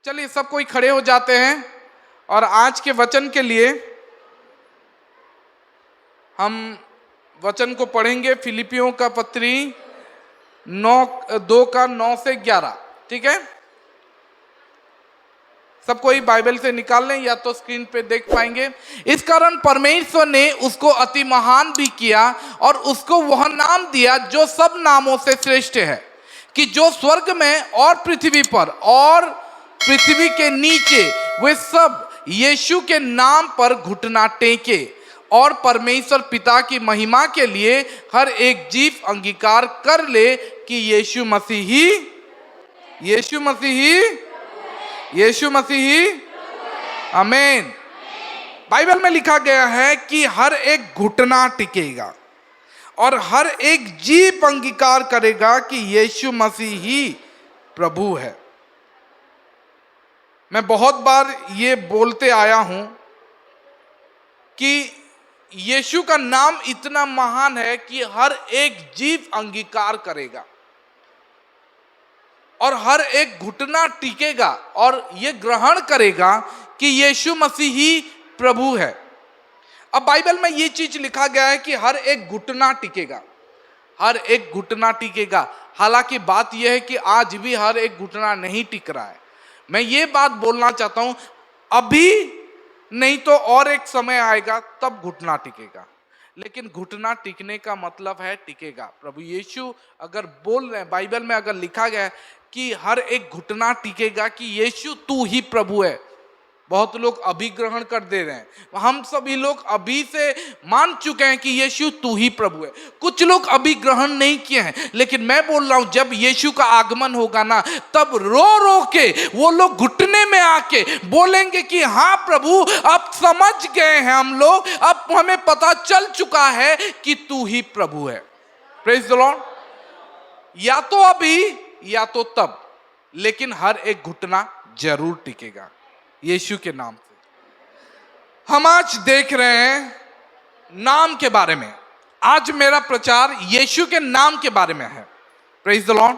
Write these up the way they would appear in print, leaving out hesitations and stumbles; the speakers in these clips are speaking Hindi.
चलिए सब कोई खड़े हो जाते हैं और आज के वचन के लिए हम वचन को पढ़ेंगे। फिलिपियों का पत्री 2:9-11। ठीक है, सब कोई बाइबल से निकाल लें या तो स्क्रीन पे देख पाएंगे। इस कारण परमेश्वर ने उसको अति महान भी किया और उसको वह नाम दिया जो सब नामों से श्रेष्ठ है, कि जो स्वर्ग में और पृथ्वी पर और पृथ्वी के नीचे वे सब यीशु के नाम पर घुटना टेके और परमेश्वर पिता की महिमा के लिए हर एक जीव अंगीकार कर ले कि यीशु मसीही आमीन। बाइबल में लिखा गया है कि हर एक घुटना टिकेगा और हर एक जीव अंगीकार करेगा कि यीशु मसीह ही प्रभु है। मैं बहुत बार ये बोलते आया हूं कि यीशु का नाम इतना महान है कि हर एक जीव अंगीकार करेगा और हर एक घुटना टिकेगा और ये ग्रहण करेगा कि यीशु मसीह ही प्रभु है। अब बाइबल में ये चीज लिखा गया है कि हर एक घुटना टिकेगा, हर एक घुटना टिकेगा। हालांकि बात यह है कि आज भी हर एक घुटना नहीं टिक रहा है। मैं ये बात बोलना चाहता हूं, अभी नहीं तो और एक समय आएगा तब घुटना टिकेगा, लेकिन घुटना टिकने का मतलब है टिकेगा। प्रभु यीशु अगर बोल रहे हैं, बाइबल में अगर लिखा गया है कि हर एक घुटना टिकेगा कि यीशु तू ही प्रभु है। बहुत लोग अभी ग्रहण कर दे रहे हैं, हम सभी लोग अभी से मान चुके हैं कि यीशु तू ही प्रभु है। कुछ लोग अभी ग्रहण नहीं किए हैं, लेकिन मैं बोल रहा हूं जब यीशु का आगमन होगा ना, तब रो रो के वो लोग घुटने में आके बोलेंगे कि हाँ प्रभु, अब समझ गए हैं हम लोग, अब हमें पता चल चुका है कि तू ही प्रभु है। Praise the Lord. या तो अभी या तो तब, लेकिन हर एक घुटना जरूर टिकेगा यीशु के नाम से। हम आज देख रहे हैं नाम के बारे में। आज मेरा प्रचार यीशु के नाम के बारे में है। Praise the Lord.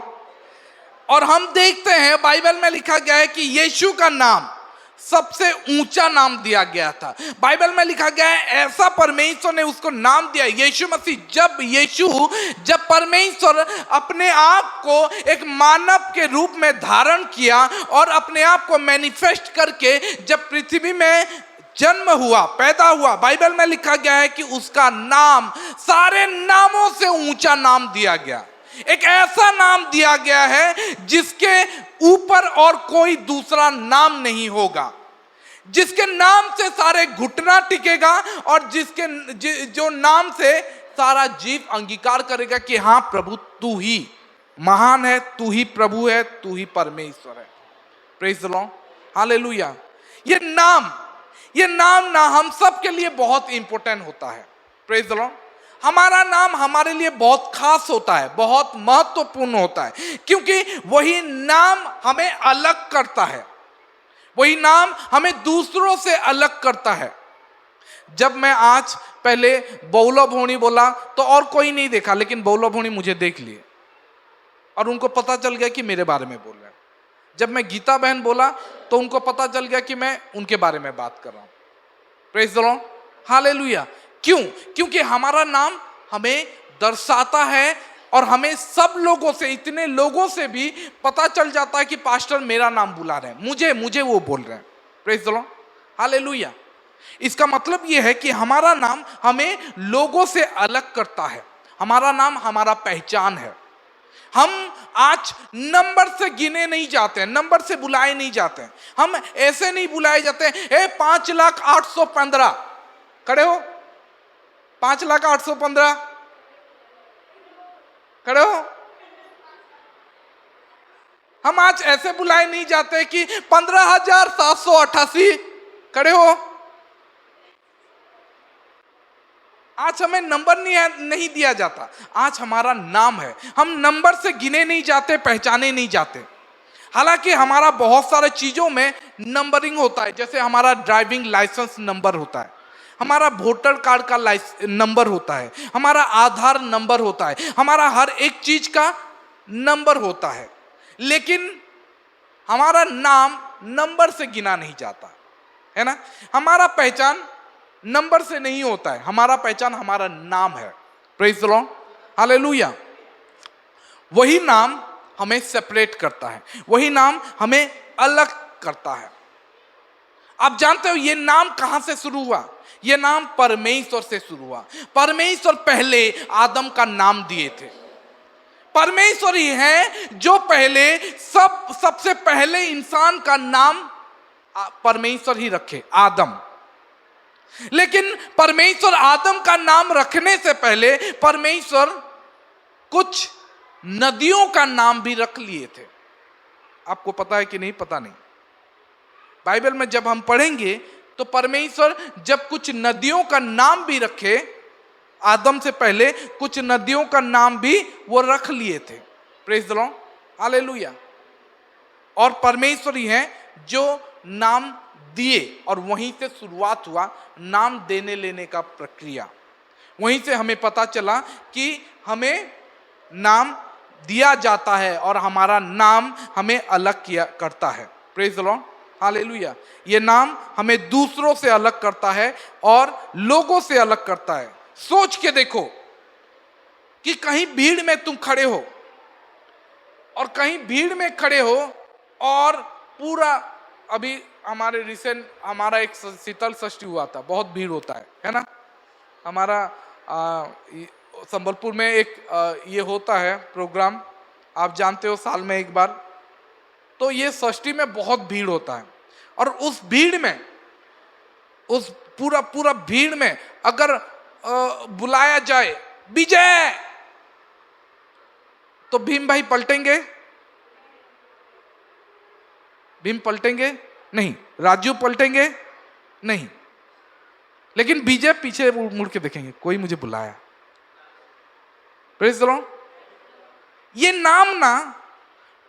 और हम देखते हैं बाइबल में लिखा गया है कि यीशु का नाम सबसे ऊंचा नाम दिया गया था। बाइबल में लिखा गया है ऐसा परमेश्वर ने उसको नाम दिया यीशु मसीह। जब परमेश्वर अपने आप को एक मानव के रूप में धारण किया और अपने आप को मैनिफेस्ट करके जब पृथ्वी में जन्म हुआ, पैदा हुआ, बाइबल में लिखा गया है कि उसका नाम सारे नामों से ऊंचा नाम दिया गया। एक ऐसा नाम दिया गया है जिसके ऊपर और कोई दूसरा नाम नहीं होगा, जिसके नाम से सारे घुटना टिकेगा और जो नाम से सारा जीव अंगीकार करेगा कि हाँ प्रभु तू ही महान है, तू ही प्रभु है, तू ही परमेश्वर है। Praise the Lord, hallelujah. ये नाम ना हम सब के लिए बहुत इंपॉर्टेंट होता है। Praise the Lord. हमारा नाम हमारे लिए बहुत खास होता है, बहुत महत्वपूर्ण होता है, क्योंकि वही नाम हमें अलग करता है, वही नाम हमें दूसरों से अलग करता है। जब मैं आज पहले बौला भोणी बोला तो और कोई नहीं देखा, लेकिन बौला भोणी मुझे देख लिए और उनको पता चल गया कि मेरे बारे में बोल रहे हैं। जब मैं गीता बहन बोला तो उनको पता चल गया कि मैं उनके बारे में बात कर रहा हूं। Praise the Lord, hallelujah. क्यों? क्योंकि हमारा नाम हमें दर्शाता है और हमें सब लोगों से, इतने लोगों से भी पता चल जाता है कि पास्टर मेरा नाम बुला रहे हैं, मुझे वो बोल रहे हैं। Praise the Lord, hallelujah. इसका मतलब यह है कि हमारा नाम हमें लोगों से अलग करता है। हमारा नाम हमारा पहचान है। हम आज नंबर से गिने नहीं जाते हैं, नंबर से बुलाए नहीं जाते हैं। हम ऐसे नहीं बुलाए जाते हैं 5,08,15 खड़े हो, 5,08,15 खड़े हो। हम आज ऐसे बुलाए नहीं जाते कि 15,788 खड़े हो। आज हमें नंबर नहीं दिया जाता, आज हमारा नाम है। हम नंबर से गिने नहीं जाते, पहचाने नहीं जाते। हालांकि हमारा बहुत सारे चीजों में नंबरिंग होता है, जैसे हमारा ड्राइविंग लाइसेंस नंबर होता है, हमारा वोटर कार्ड का नंबर होता है, हमारा आधार नंबर होता है, हमारा हर एक चीज का नंबर होता है। लेकिन हमारा नाम नंबर से गिना नहीं जाता है ना। हमारा पहचान नंबर से नहीं होता है, हमारा पहचान हमारा नाम है। Praise the Lord, hallelujah. वही नाम हमें सेपरेट करता है, वही नाम हमें अलग करता है। आप जानते हो ये नाम कहां से शुरू हुआ? ये नाम परमेश्वर से शुरू हुआ। परमेश्वर पहले आदम का नाम दिए थे। परमेश्वर ही है जो पहले सबसे पहले इंसान का नाम परमेश्वर ही रखे, आदम। लेकिन परमेश्वर आदम का नाम रखने से पहले परमेश्वर कुछ नदियों का नाम भी रख लिए थे। आपको पता है कि नहीं? पता नहीं। बाइबल में जब हम पढ़ेंगे तो परमेश्वर जब कुछ नदियों का नाम भी रखे, आदम से पहले कुछ नदियों का नाम भी वो रख लिए थे। Praise the Lord, hallelujah. और परमेश्वर ही है जो नाम दिए, और वहीं से शुरुआत हुआ नाम देने लेने का प्रक्रिया। वहीं से हमें पता चला कि हमें नाम दिया जाता है और हमारा नाम हमें अलग किया करता है। Praise the Lord, hallelujah. ये नाम हमें दूसरों से अलग करता है और लोगों से अलग करता है। सोच के देखो कि कहीं भीड़ में तुम खड़े हो, और कहीं भीड़ में खड़े हो और पूरा, अभी हमारा एक शीतल षष्ठी हुआ था, बहुत भीड़ होता है ना। हमारा संबलपुर में एक ये होता है प्रोग्राम, आप जानते हो, साल में एक बार। तो ये षष्ठी में बहुत भीड़ होता है, और उस भीड़ में, उस पूरा भीड़ में अगर बुलाया जाए विजय, तो भीम भाई पलटेंगे? भीम पलटेंगे? नहीं। राजू पलटेंगे? नहीं। लेकिन विजय पीछे मुड़ के देखेंगे, कोई मुझे बुलाया। Praise the Lord. ये नाम ना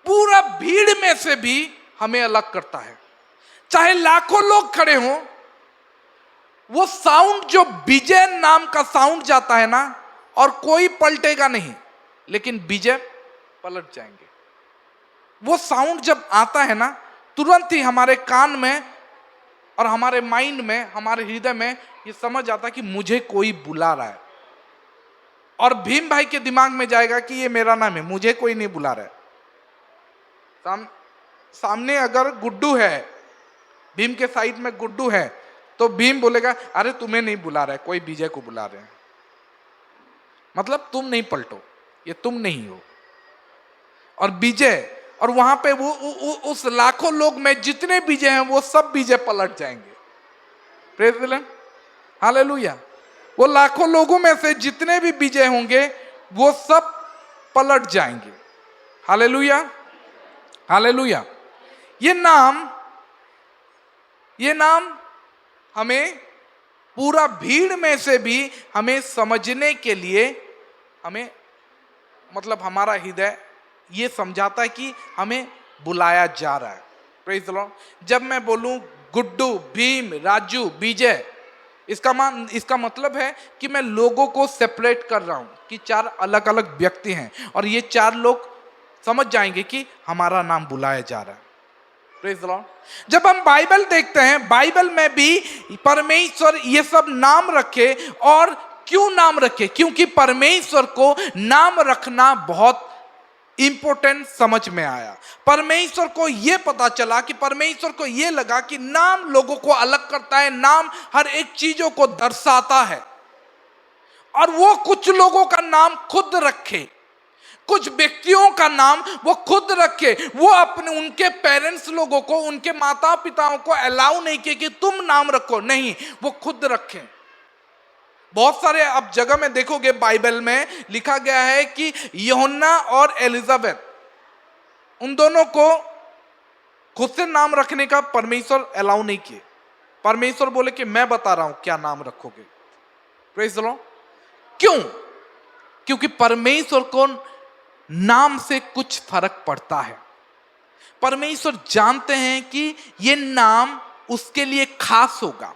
पूरा भीड़ में से भी हमें अलग करता है। चाहे लाखों लोग खड़े हों, वो साउंड जो विजय नाम का साउंड जाता है ना, और कोई पलटेगा नहीं, लेकिन विजय पलट जाएंगे। वो साउंड जब आता है ना, तुरंत ही हमारे कान में और हमारे माइंड में, हमारे हृदय में ये समझ आता कि मुझे कोई बुला रहा है। और भीम भाई के दिमाग में जाएगा कि ये मेरा नाम है, मुझे कोई नहीं बुला रहा है। सामने अगर गुड्डू है, भीम के साइड में गुड्डू है, तो भीम बोलेगा अरे तुम्हें नहीं बुला रहा है, कोई विजय को बुला रहे हैं। मतलब तुम नहीं पलटो, ये तुम नहीं हो। और विजय, और वहां पे वो उस लाखों लोग में जितने विजय हैं वो सब विजय पलट जाएंगे। Praise the Lord, hallelujah. वो लाखों लोगों में से जितने भी विजय होंगे वो सब पलट जाएंगे। Hallelujah, hallelujah. ये नाम हमें पूरा भीड़ में से भी हमें समझने के लिए, हमें मतलब हमारा हृदय ये समझाता है कि हमें बुलाया जा रहा है। Praise the Lord. जब मैं बोलूं गुड्डू, भीम, राजू, विजय, इसका मतलब है कि मैं लोगों को सेपरेट कर रहा हूं कि चार अलग अलग व्यक्ति हैं, और ये चार लोग समझ जाएंगे कि हमारा नाम बुलाया जा रहा है। Praise the Lord. जब हम बाइबल देखते हैं, बाइबल में भी परमेश्वर ये सब नाम रखे। और क्यों नाम रखे? क्योंकि परमेश्वर को नाम रखना बहुत इंपॉर्टेंट समझ में आया। परमेश्वर को यह पता चला कि परमेश्वर को यह लगा कि नाम लोगों को अलग करता है, नाम हर एक चीजों को दर्शाता है। और वो कुछ लोगों का नाम खुद रखे, कुछ व्यक्तियों का नाम वो खुद रखे। वो अपने उनके पेरेंट्स लोगों को, उनके माता पिताओं को अलाउ नहीं किए कि तुम नाम रखो, नहीं, वो खुद रखें। बहुत सारे अब जगह में देखोगे बाइबल में लिखा गया है कि यूहन्ना और एलिजाबेथ, उन दोनों को खुद से नाम रखने का परमेश्वर अलाउ नहीं किए। परमेश्वर बोले कि मैं बता रहा हूं क्या नाम रखोगे। Praise the Lord. क्यों? क्योंकि परमेश्वर को नाम से कुछ फर्क पड़ता है। परमेश्वर जानते हैं कि ये नाम उसके लिए खास होगा।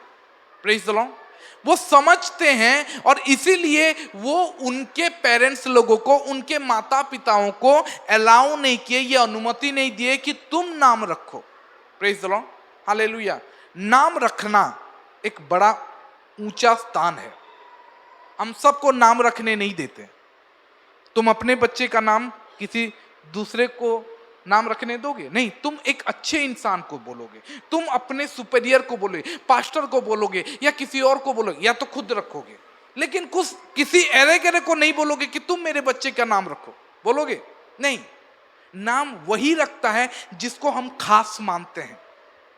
Praise the Lord. वो समझते हैं, और इसीलिए वो उनके पेरेंट्स लोगों को, उनके माता पिताओं को अलाउ नहीं किए, ये अनुमति नहीं दिए कि तुम नाम रखो। Praise the Lord, hallelujah. नाम रखना एक बड़ा ऊंचा स्थान है। हम सबको नाम रखने नहीं देते। तुम अपने बच्चे का नाम किसी दूसरे को नाम रखने दोगे? नहीं, तुम एक अच्छे इंसान को बोलोगे, तुम अपने सुपीरियर को बोलोगे, पास्टर को बोलोगे, या किसी और को बोलोगे, या तो खुद रखोगे। लेकिन कुछ किसी एरे गेरे को नहीं बोलोगे कि तुम मेरे बच्चे का नाम रखो, बोलोगे? नहीं। नाम वही रखता है जिसको हम खास मानते हैं,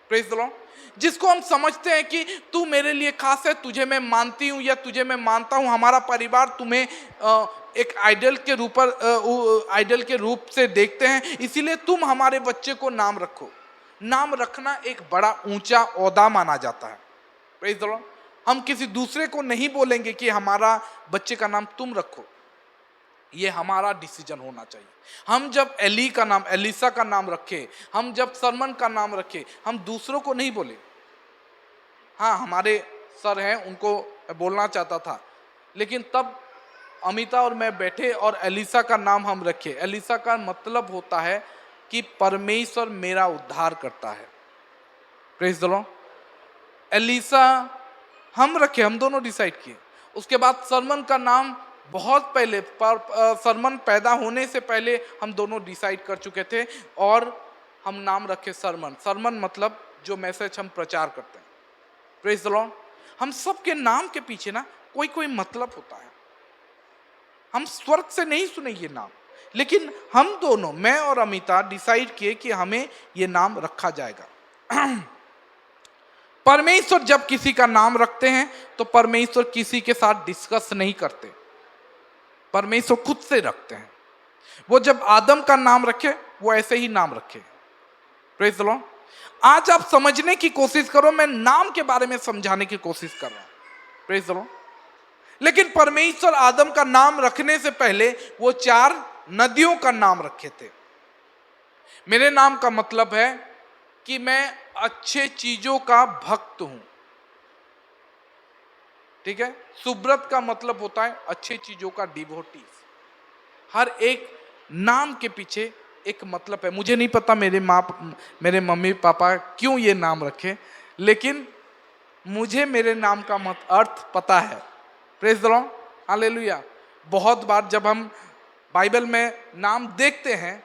प्रेज द लॉर्ड, जिसको हम समझते हैं कि तू मेरे लिए खास है, तुझे मैं मानती हूं या तुझे मैं मानता हूं, हमारा परिवार तुम्हें एक आइडल के रूप से देखते हैं, इसीलिए तुम हमारे बच्चे को नाम रखो। नाम रखना एक बड़ा ऊंचा ओहदा माना जाता है, प्रेज द लॉर्ड। हम किसी दूसरे को नहीं बोलेंगे कि हमारा बच्चे का नाम तुम रखो, ये हमारा डिसीजन होना चाहिए। हम जब एली का नाम, एलिसा का नाम रखे, हम जब सरमन का नाम रखे, हम दूसरों को नहीं बोले। हाँ, हमारे सर हैं, उनको बोलना चाहता था, लेकिन तब अमिता और मैं बैठे और एलिसा का नाम हम रखे। एलिसा का मतलब होता है कि परमेश्वर मेरा उद्धार करता है, प्रेज द लॉर्ड। एलिसा हम रखे, हम दोनों डिसाइड किए। उसके बाद सरमन का नाम बहुत पहले, सरमन पैदा होने से पहले हम दोनों डिसाइड कर चुके थे और हम नाम रखे सरमन। सरमन मतलब जो मैसेज हम प्रचार करते हैं, प्रेज द लॉर्ड। हम सबके नाम के पीछे ना कोई कोई मतलब होता है। हम स्वर्ग से नहीं सुने ये नाम, लेकिन हम दोनों, मैं और अमिता, डिसाइड किए कि हमें ये नाम रखा जाएगा। परमेश्वर जब किसी का नाम रखते हैं तो परमेश्वर किसी के साथ डिस्कस नहीं करते, परमेश्वर खुद से रखते हैं। वो जब आदम का नाम रखे, वो ऐसे ही नाम रखे, प्रेज द लॉर्ड। आज आप समझने की कोशिश करो, मैं नाम के बारे में समझाने की कोशिश कर रहा हूं, प्रेज द लॉर्ड। लेकिन परमेश्वर आदम का नाम रखने से पहले वो 4 नदियों का नाम रखे थे। मेरे नाम का मतलब है कि मैं अच्छे चीजों का भक्त हूं, ठीक है। सुब्रत का मतलब होता है अच्छे चीजों का डिवोटीज। हर एक नाम के पीछे एक मतलब है। मुझे नहीं पता मेरे मम्मी पापा क्यों ये नाम रखे, लेकिन मुझे मेरे नाम का अर्थ पता है, प्रेज द लॉर्ड, हालेलुया। बहुत बार जब हम बाइबल में नाम देखते हैं,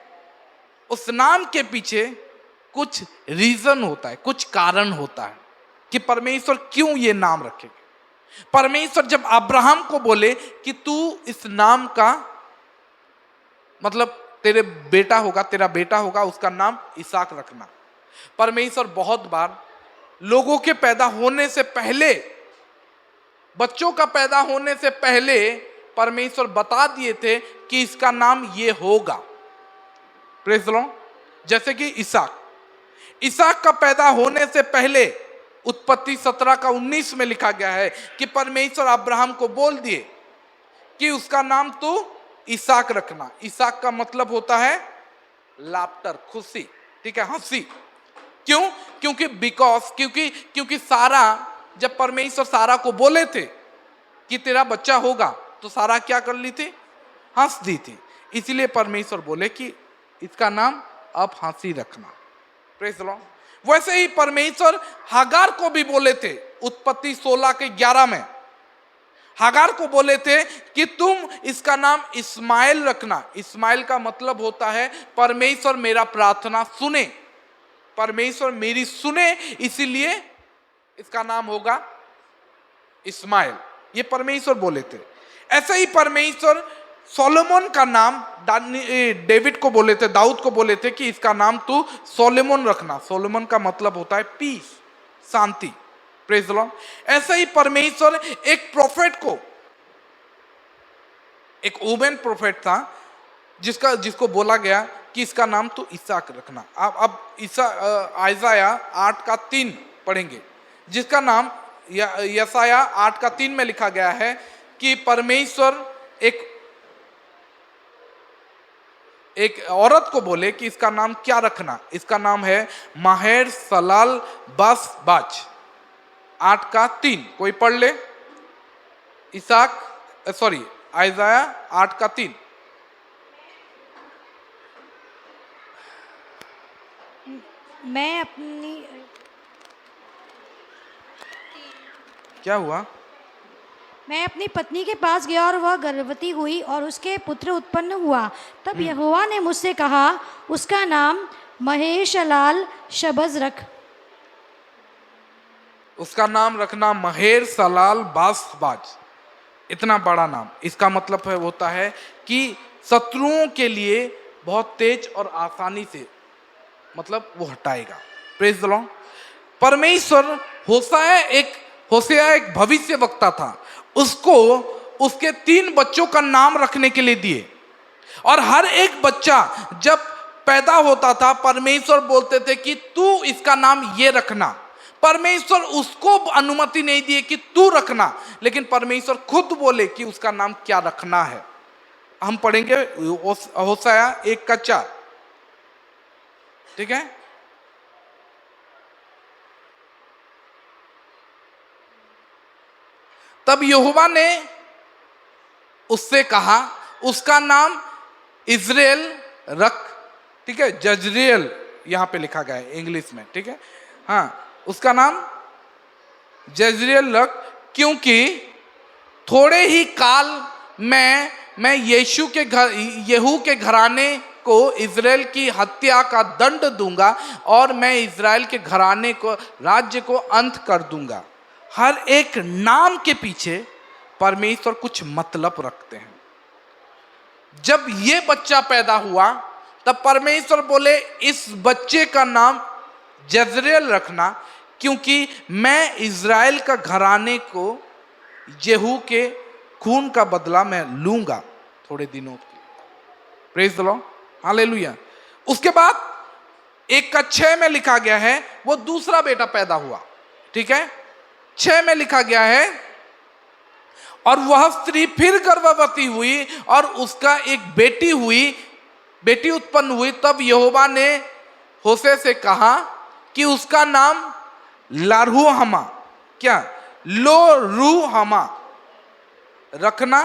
उस नाम के पीछे कुछ रीजन होता है, कुछ कारण होता है कि परमेश्वर क्यों ये नाम रखेगा। परमेश्वर जब अब्राहम को बोले कि तू इस नाम का मतलब तेरा बेटा होगा, उसका नाम इसहाक रखना। परमेश्वर बहुत बार लोगों के पैदा होने से पहले, बच्चों का पैदा होने से पहले परमेश्वर बता दिए थे कि इसका नाम ये होगा, प्रेज द लॉर्ड। जैसे कि इसहाक का पैदा होने से पहले उत्पत्ति 17:19 में लिखा गया है कि परमेश्वर अब्राहम को बोल दिए कि उसका नाम तो इसहाक रखना। इसहाक का मतलब होता है लाफ्टर, खुशी, ठीक है, हंसी। क्यों? क्योंकि सारा, जब परमेश्वर सारा को बोले थे कि तेरा बच्चा होगा, तो सारा क्या कर ली थी? हंस दी थी। इसलिए परमेश्वर बोले कि इसका नाम अब हंसी रखना, प्रेज द लॉर्ड। वैसे ही परमेश्वर हागार को भी बोले थे, उत्पत्ति 16:11 में हागार को बोले थे कि तुम इसका नाम इस्माइल रखना। इस्माइल का मतलब होता है परमेश्वर मेरा प्रार्थना सुने, परमेश्वर मेरी सुने, इसीलिए इसका नाम होगा इस्माइल। ये परमेश्वर बोले थे। ऐसे ही परमेश्वर सोलोमन का नाम डेविड को बोले थे, दाऊद को बोले थे कि इसका नाम तू सोलोमन रखना। सोलोमन का मतलब होता है पीस, शांति, प्रेज द लॉर्ड। ऐसे ही परमेश्वर एक प्रोफेट को, एक वुमेन प्रोफेट था जिसको बोला गया कि इसका नाम तो इसहाक रखना। अब आइज़ाया 8:3 पढ़ेंगे, जिसका नाम यशाया 8:3 में लिखा गया है कि परमेश्वर एक औरत को बोले कि इसका नाम क्या रखना। इसका नाम है माहेर सलाल बस बाज। 8:3 कोई पढ़ ले। आइज़ाया 8:3। मैं अपनी क्या हुआ? मैं अपनी पत्नी के पास गया और वह गर्भवती हुई और उसके पुत्र उत्पन्न हुआ। तब यहोवा ने मुझसे कहा, उसका नाम महेशलाल शबज रख। उसका नाम रखना महेर सलाल बासबाज। इतना बड़ा नाम, इसका मतलब है होता है कि शत्रुओं के लिए बहुत तेज और आसानी से मतलब वो हटाएगा। Praise the Lord. परमेश्वर होशेया एक भविष्य वक्ता था, उसको उसके 3 बच्चों का नाम रखने के लिए दिए, और हर एक बच्चा जब पैदा होता था परमेश्वर बोलते थे कि तू इसका नाम ये रखना। परमेश्वर उसको अनुमति नहीं दिए कि तू रखना, लेकिन परमेश्वर खुद बोले कि उसका नाम क्या रखना है। हम पढ़ेंगे होशेया 1:4, ठीक है। तब यहोवा ने उससे कहा, उसका नाम इज़राइल रख, ठीक है। जजरियल यहां पे लिखा गया है इंग्लिश में, ठीक है। हाँ, उसका नाम जजरियल रख, क्योंकि थोड़े ही काल में मैं येहू के घराने को इज़राइल की हत्या का दंड दूंगा और मैं इज़राइल के घराने को राज्य को अंत कर दूंगा। हर एक नाम के पीछे परमेश्वर कुछ मतलब रखते हैं। जब ये बच्चा पैदा हुआ तब परमेश्वर बोले इस बच्चे का नाम जजरेल रखना, क्योंकि मैं इज़राइल का घराने को येहू के खून का बदला मैं लूंगा थोड़े दिनों के। Praise the Lord, hallelujah. उसके बाद 1:6 में लिखा गया है वो दूसरा बेटा पैदा हुआ, ठीक है। 6 में लिखा गया है, और वह स्त्री फिर गर्भवती हुई और उसका एक बेटी उत्पन्न हुई। तब यहोवा ने होशे से कहा कि उसका नाम लारूहमा, क्या लोरूहमा रखना,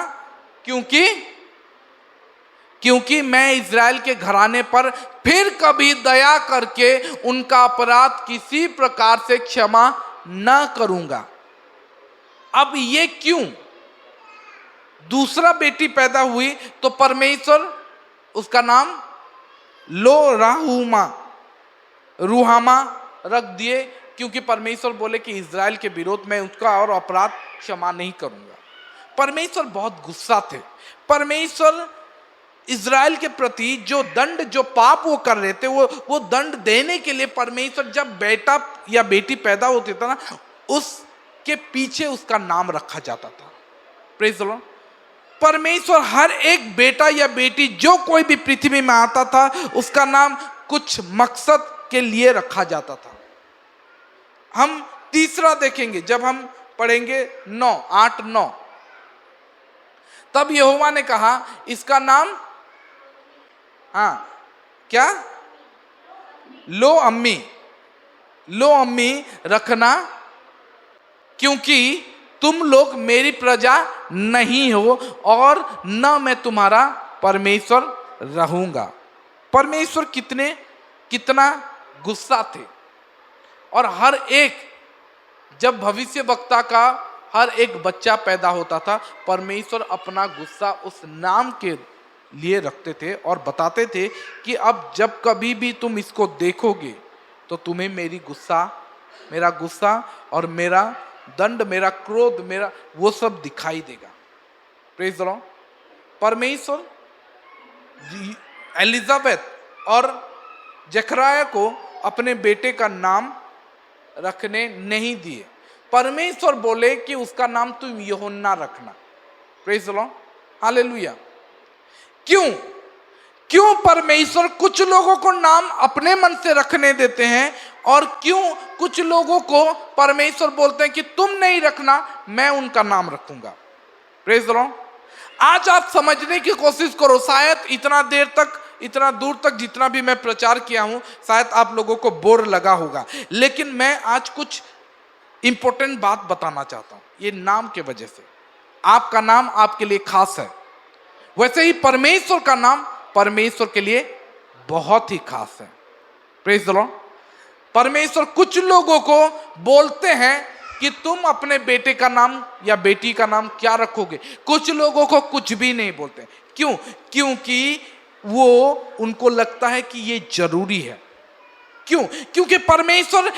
क्योंकि मैं इज़राइल के घराने पर फिर कभी दया करके उनका अपराध किसी प्रकार से क्षमा न करूंगा। अब ये क्यों? दूसरा बेटी पैदा हुई तो परमेश्वर उसका नाम रूहामा रख दिए, क्योंकि परमेश्वर बोले कि इज़राइल के विरोध में उसका और अपराध क्षमा नहीं करूंगा। परमेश्वर बहुत गुस्सा थे। परमेश्वर इज़राइल के प्रति जो दंड, जो पाप वो कर रहे थे, वो दंड देने के लिए परमेश्वर जब बेटा या बेटी पैदा होती था ना, उसके पीछे उसका नाम रखा जाता था। Praise the Lord. परमेश्वर हर एक बेटा या बेटी जो कोई भी पृथ्वी में आता था उसका नाम कुछ मकसद के लिए रखा जाता था। हम तीसरा देखेंगे जब हम पढ़ेंगे 8-9। तब यहोवा ने कहा इसका नाम क्या लो अम्मी रखना, क्योंकि तुम लोग मेरी प्रजा नहीं हो और न मैं तुम्हारा परमेश्वर रहूंगा। परमेश्वर कितना गुस्सा थे, और हर एक जब भविष्य वक्ता का हर एक बच्चा पैदा होता था परमेश्वर अपना गुस्सा उस नाम के लिए रखते थे और बताते थे कि अब जब कभी भी तुम इसको देखोगे तो तुम्हें मेरा गुस्सा और मेरा दंड, मेरा क्रोध, मेरा वो सब दिखाई देगा। Praise the Lord. परमेश्वर एलिजाबेथ और जकरिया को अपने बेटे का नाम रखने नहीं दिए। परमेश्वर बोले कि उसका नाम तुम यूहन्ना रखना। Praise the Lord, hallelujah. क्यों परमेश्वर कुछ लोगों को नाम अपने मन से रखने देते हैं और क्यों कुछ लोगों को परमेश्वर बोलते हैं कि तुम नहीं रखना, मैं उनका नाम रखूंगा। Praise the Lord. आज आप समझने की कोशिश करो। शायद इतना दूर तक जितना भी मैं प्रचार किया हूं शायद आप लोगों को बोर लगा होगा, लेकिन मैं आज कुछ इंपॉर्टेंट बात बताना चाहता हूं। ये नाम के वजह से आपका नाम आपके लिए खास है, वैसे ही परमेश्वर का नाम परमेश्वर के लिए बहुत ही खास है। Praise the Lord. परमेश्वर कुछ लोगों को बोलते हैं कि तुम अपने बेटे का नाम या बेटी का नाम क्या रखोगे। कुछ लोगों को कुछ भी नहीं बोलते। क्यों? क्योंकि वो उनको लगता है कि ये जरूरी है। क्यों? क्योंकि परमेश्वर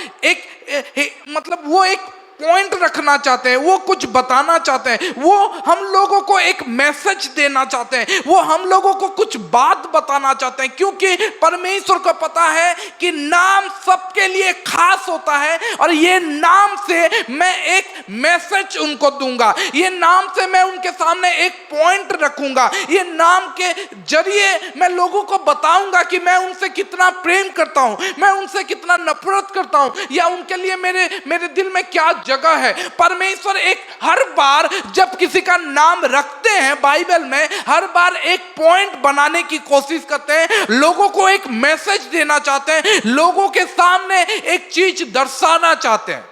मतलब वो एक पॉइंट रखना चाहते हैं, वो कुछ बताना चाहते हैं, वो हम लोगों को एक मैसेज देना चाहते हैं, वो हम लोगों को कुछ बात बताना चाहते हैं। क्योंकि परमेश्वर को पता है कि नाम सबके लिए खास होता है और ये नाम से मैं एक मैसेज उनको दूंगा, ये नाम से मैं उनके सामने एक पॉइंट रखूंगा, ये नाम के जरिए मैं लोगों को बताऊंगा कि मैं उनसे कितना प्रेम करता हूं, मैं उनसे कितना नफरत करता हूं, या उनके लिए मेरे दिल में क्या जगह है। परमेश्वर एक हर बार जब किसी का नाम रखते हैं बाइबल में, हर बार एक पॉइंट बनाने की कोशिश करते हैं, लोगों को एक मैसेज देना चाहते हैं, लोगों के सामने एक चीज दर्शाना चाहते हैं।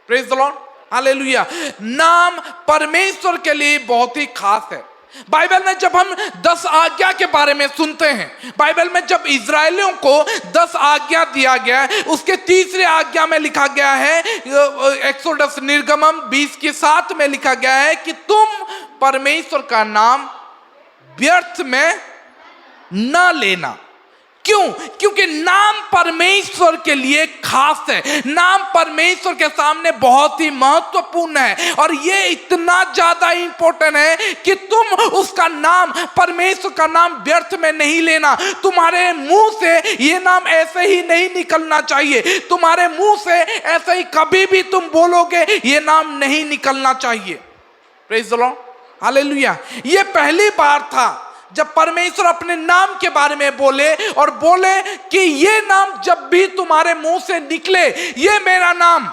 Praise the Lord, hallelujah. नाम परमेश्वर के लिए बहुत ही खास है। बाइबल में जब हम 10 आज्ञा के बारे में सुनते हैं, बाइबल में जब इजरायलियों को 10 आज्ञा दिया गया है, उसके तीसरे आज्ञा में लिखा गया है, एक्सोडस निर्गमन 20:7 में लिखा गया है कि तुम परमेश्वर का नाम व्यर्थ में न लेना। क्यों? क्योंकि नाम परमेश्वर के लिए खास है, नाम परमेश्वर के सामने बहुत ही महत्वपूर्ण है, और ये इतना ज्यादा इंपॉर्टेंट है कि तुम उसका नाम, परमेश्वर का नाम व्यर्थ में नहीं लेना। तुम्हारे मुंह से ये नाम ऐसे ही नहीं निकलना चाहिए, तुम्हारे मुंह से ऐसे ही कभी भी तुम बोलोगे ये नाम नहीं निकलना चाहिए। Praise the Lord, hallelujah. ये पहली बार था जब परमेश्वर अपने नाम के बारे में बोले और बोले कि ये नाम जब भी तुम्हारे मुंह से निकले, ये मेरा नाम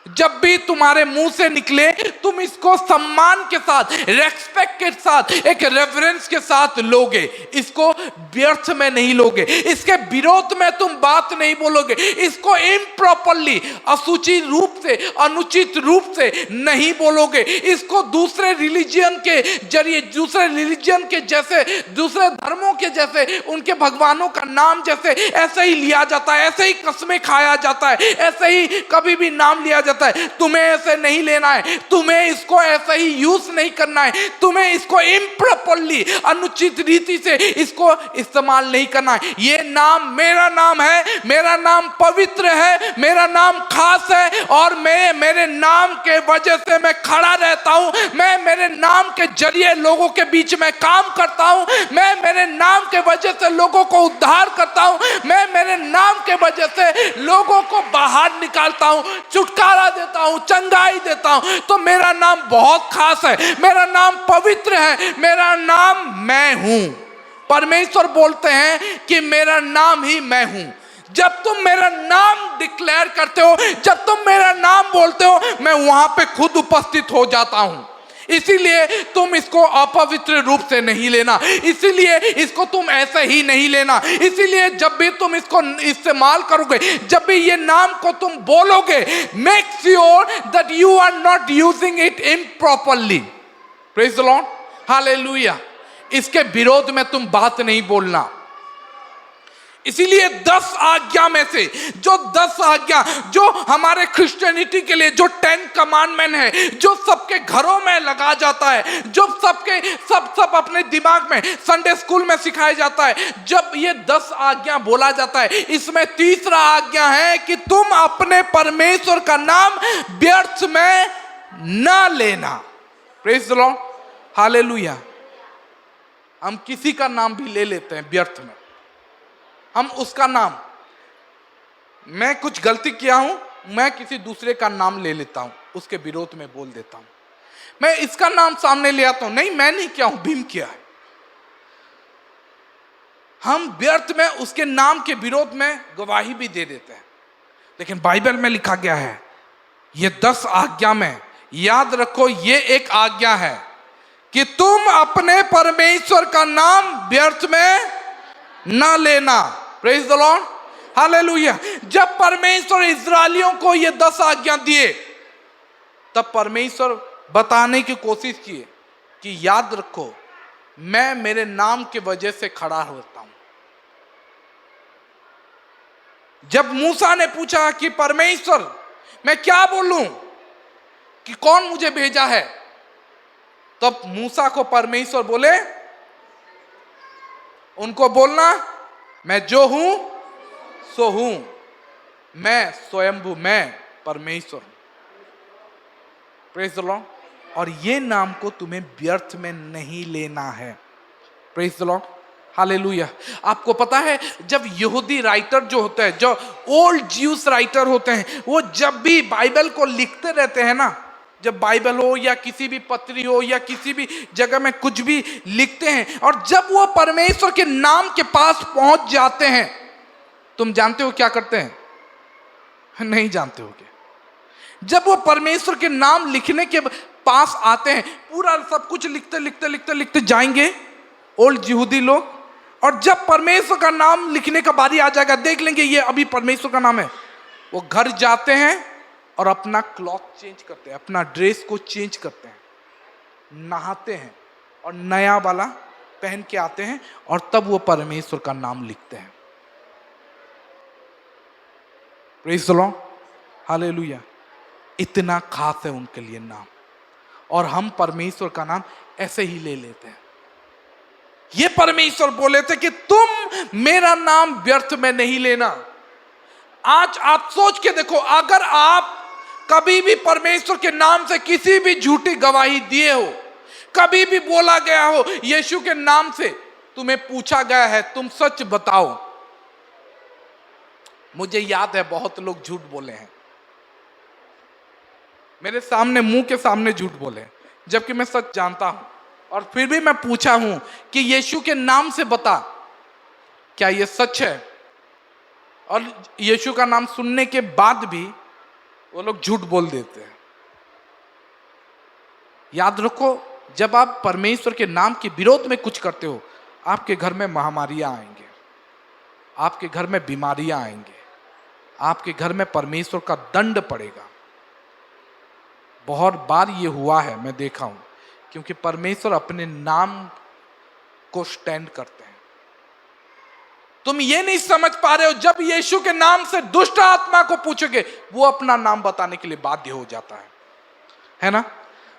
जब भी तुम्हारे मुंह से निकले, तुम इसको सम्मान के साथ, रेस्पेक्ट के साथ, एक रेफरेंस के साथ लोगे, इसको व्यर्थ में नहीं लोगे, इसके विरोध में तुम बात नहीं बोलोगे, इसको इम्प्रॉपरली, असूचित रूप से, अनुचित रूप से नहीं बोलोगे, इसको दूसरे रिलीजन के जरिए, दूसरे रिलीजन के जैसे, दूसरे धर्मों के जैसे, उनके भगवानों का नाम जैसे ऐसे ही लिया जाता है, ऐसे ही कसमें खाया जाता है, ऐसे ही कभी भी नाम लिया जाता है। तुम्हें ऐसे नहीं लेना है, तुम्हें इसको ऐसे ही यूज नहीं करना है, तुम्हें इसको इम्प्रॉपरली, अनुचित रीति से इसको इस्तेमाल नहीं करना है। ये नाम मेरा नाम है, मेरा नाम पवित्र है, मेरा नाम खास है, और मैं मेरे नाम के वजह से मैं खड़ा रहता हूं, मैं मेरे नाम के जरिए लोगों के बीच में काम करता हूं, मैं मेरे नाम के वजह से लोगों को उद्धार करता हूं, मैं मेरे नाम के वजह से लोगों को बाहर निकालता हूं, छुटकारा देता हूं, चंगाई देता हूं। तो मेरा नाम बहुत खास है, मेरा नाम पवित्र है, मेरा नाम मैं हूं। परमेश्वर बोलते हैं कि मेरा नाम ही मैं हूं। जब तुम मेरा नाम डिक्लेयर करते हो, जब तुम मेरा नाम बोलते हो, मैं वहां पे खुद उपस्थित हो जाता हूं। इसीलिए तुम इसको अपवित्र रूप से नहीं लेना, इसीलिए इसको तुम ऐसे ही नहीं लेना, इसीलिए जब भी तुम इसको इस्तेमाल करोगे, जब भी ये नाम को तुम बोलोगे, make sure that you are not using it improperly. Praise the Lord, hallelujah. इसके विरोध में तुम बात नहीं बोलना। इसीलिए 10 आज्ञा में से जो 10 आज्ञा, जो हमारे क्रिश्चियनिटी के लिए जो 10 कमांडमेंट है, जो सबके घरों में लगा जाता है, जो सब अपने दिमाग में संडे स्कूल में सिखाया जाता है, जब ये 10 आज्ञा बोला जाता है, इसमें तीसरा आज्ञा है कि तुम अपने परमेश्वर का नाम व्यर्थ में ना लेना। Praise the Lord, hallelujah. हम किसी का नाम भी ले लेते हैं व्यर्थ में, हम उसका नाम, मैं कुछ गलती किया हूं, मैं किसी दूसरे का नाम ले लेता हूं, उसके विरोध में बोल देता हूं, मैं इसका नाम सामने ले आता हूं, नहीं मैं नहीं किया हूं, भीम किया है। हम व्यर्थ में उसके नाम के विरोध में गवाही भी दे देते हैं। लेकिन बाइबल में लिखा गया है, ये 10 आज्ञा में याद रखो, ये एक आज्ञा है कि तुम अपने परमेश्वर का नाम व्यर्थ में ना लेना। Praise the Lord, hallelujah. जब परमेश्वर इस्राएलियों को ये 10 आज्ञा दिए, तब परमेश्वर बताने की कोशिश किए कि याद रखो, मैं मेरे नाम के वजह से खड़ा होता हूं। जब मूसा ने पूछा कि परमेश्वर मैं क्या बोलूं कि कौन मुझे भेजा है, तब मूसा को परमेश्वर बोले उनको बोलना मैं जो हूं सो हूं, मैं स्वयंभू, मैं परमेश्वर हूं। Praise the Lord. और ये नाम को तुम्हें व्यर्थ में नहीं लेना है। Praise the Lord, hallelujah. आपको पता है जब यहूदी राइटर जो होते हैं, जो ओल्ड ज्यूस राइटर होते हैं, वो जब भी बाइबल को लिखते रहते हैं ना, जब बाइबल हो या किसी भी पत्री हो या किसी भी जगह में कुछ भी लिखते हैं, और जब वो परमेश्वर के नाम के पास पहुंच जाते हैं, तुम जानते हो क्या करते हैं? नहीं जानते हो क्या? जब वो परमेश्वर के नाम लिखने के पास आते हैं, पूरा सब कुछ लिखते लिखते लिखते लिखते जाएंगे ओल्ड यहूदी लोग, और जब परमेश्वर का नाम लिखने का बारी आ जाएगा, देख लेंगे ये अभी परमेश्वर का नाम है, वो घर जाते हैं और अपना क्लॉथ चेंज करते हैं, अपना ड्रेस को चेंज करते हैं, नहाते हैं और नया वाला पहन के आते हैं, और तब वो परमेश्वर का नाम लिखते हैं। Praise the Lord, hallelujah. इतना खास है उनके लिए नाम, और हम परमेश्वर का नाम ऐसे ही ले लेते हैं। ये परमेश्वर बोले थे कि तुम मेरा नाम व्यर्थ में नहीं लेना। आज आप सोच के देखो, अगर आप कभी भी परमेश्वर के नाम से किसी भी झूठी गवाही दिए हो, कभी भी बोला गया हो यीशु के नाम से, तुम्हें पूछा गया है तुम सच बताओ, मुझे याद है बहुत लोग झूठ बोले हैं, मेरे सामने, मुंह के सामने झूठ बोले, जबकि मैं सच जानता हूं, और फिर भी मैं पूछा हूं कि यीशु के नाम से बता, क्या यह सच है? और यीशु का नाम सुनने के बाद भी वो लोग झूठ बोल देते हैं। याद रखो, जब आप परमेश्वर के नाम के विरोध में कुछ करते हो, आपके घर में महामारियां आएंगे, आपके घर में बीमारियां आएंगे, आपके घर में परमेश्वर का दंड पड़ेगा। बहुत बार ये हुआ है, मैं देखा हूं, क्योंकि परमेश्वर अपने नाम को स्टैंड करते हैं। तुम ये नहीं समझ पा रहे हो, जब यीशु के नाम से दुष्ट आत्मा को पूछोगे, वो अपना नाम बताने के लिए बाध्य हो जाता है ना?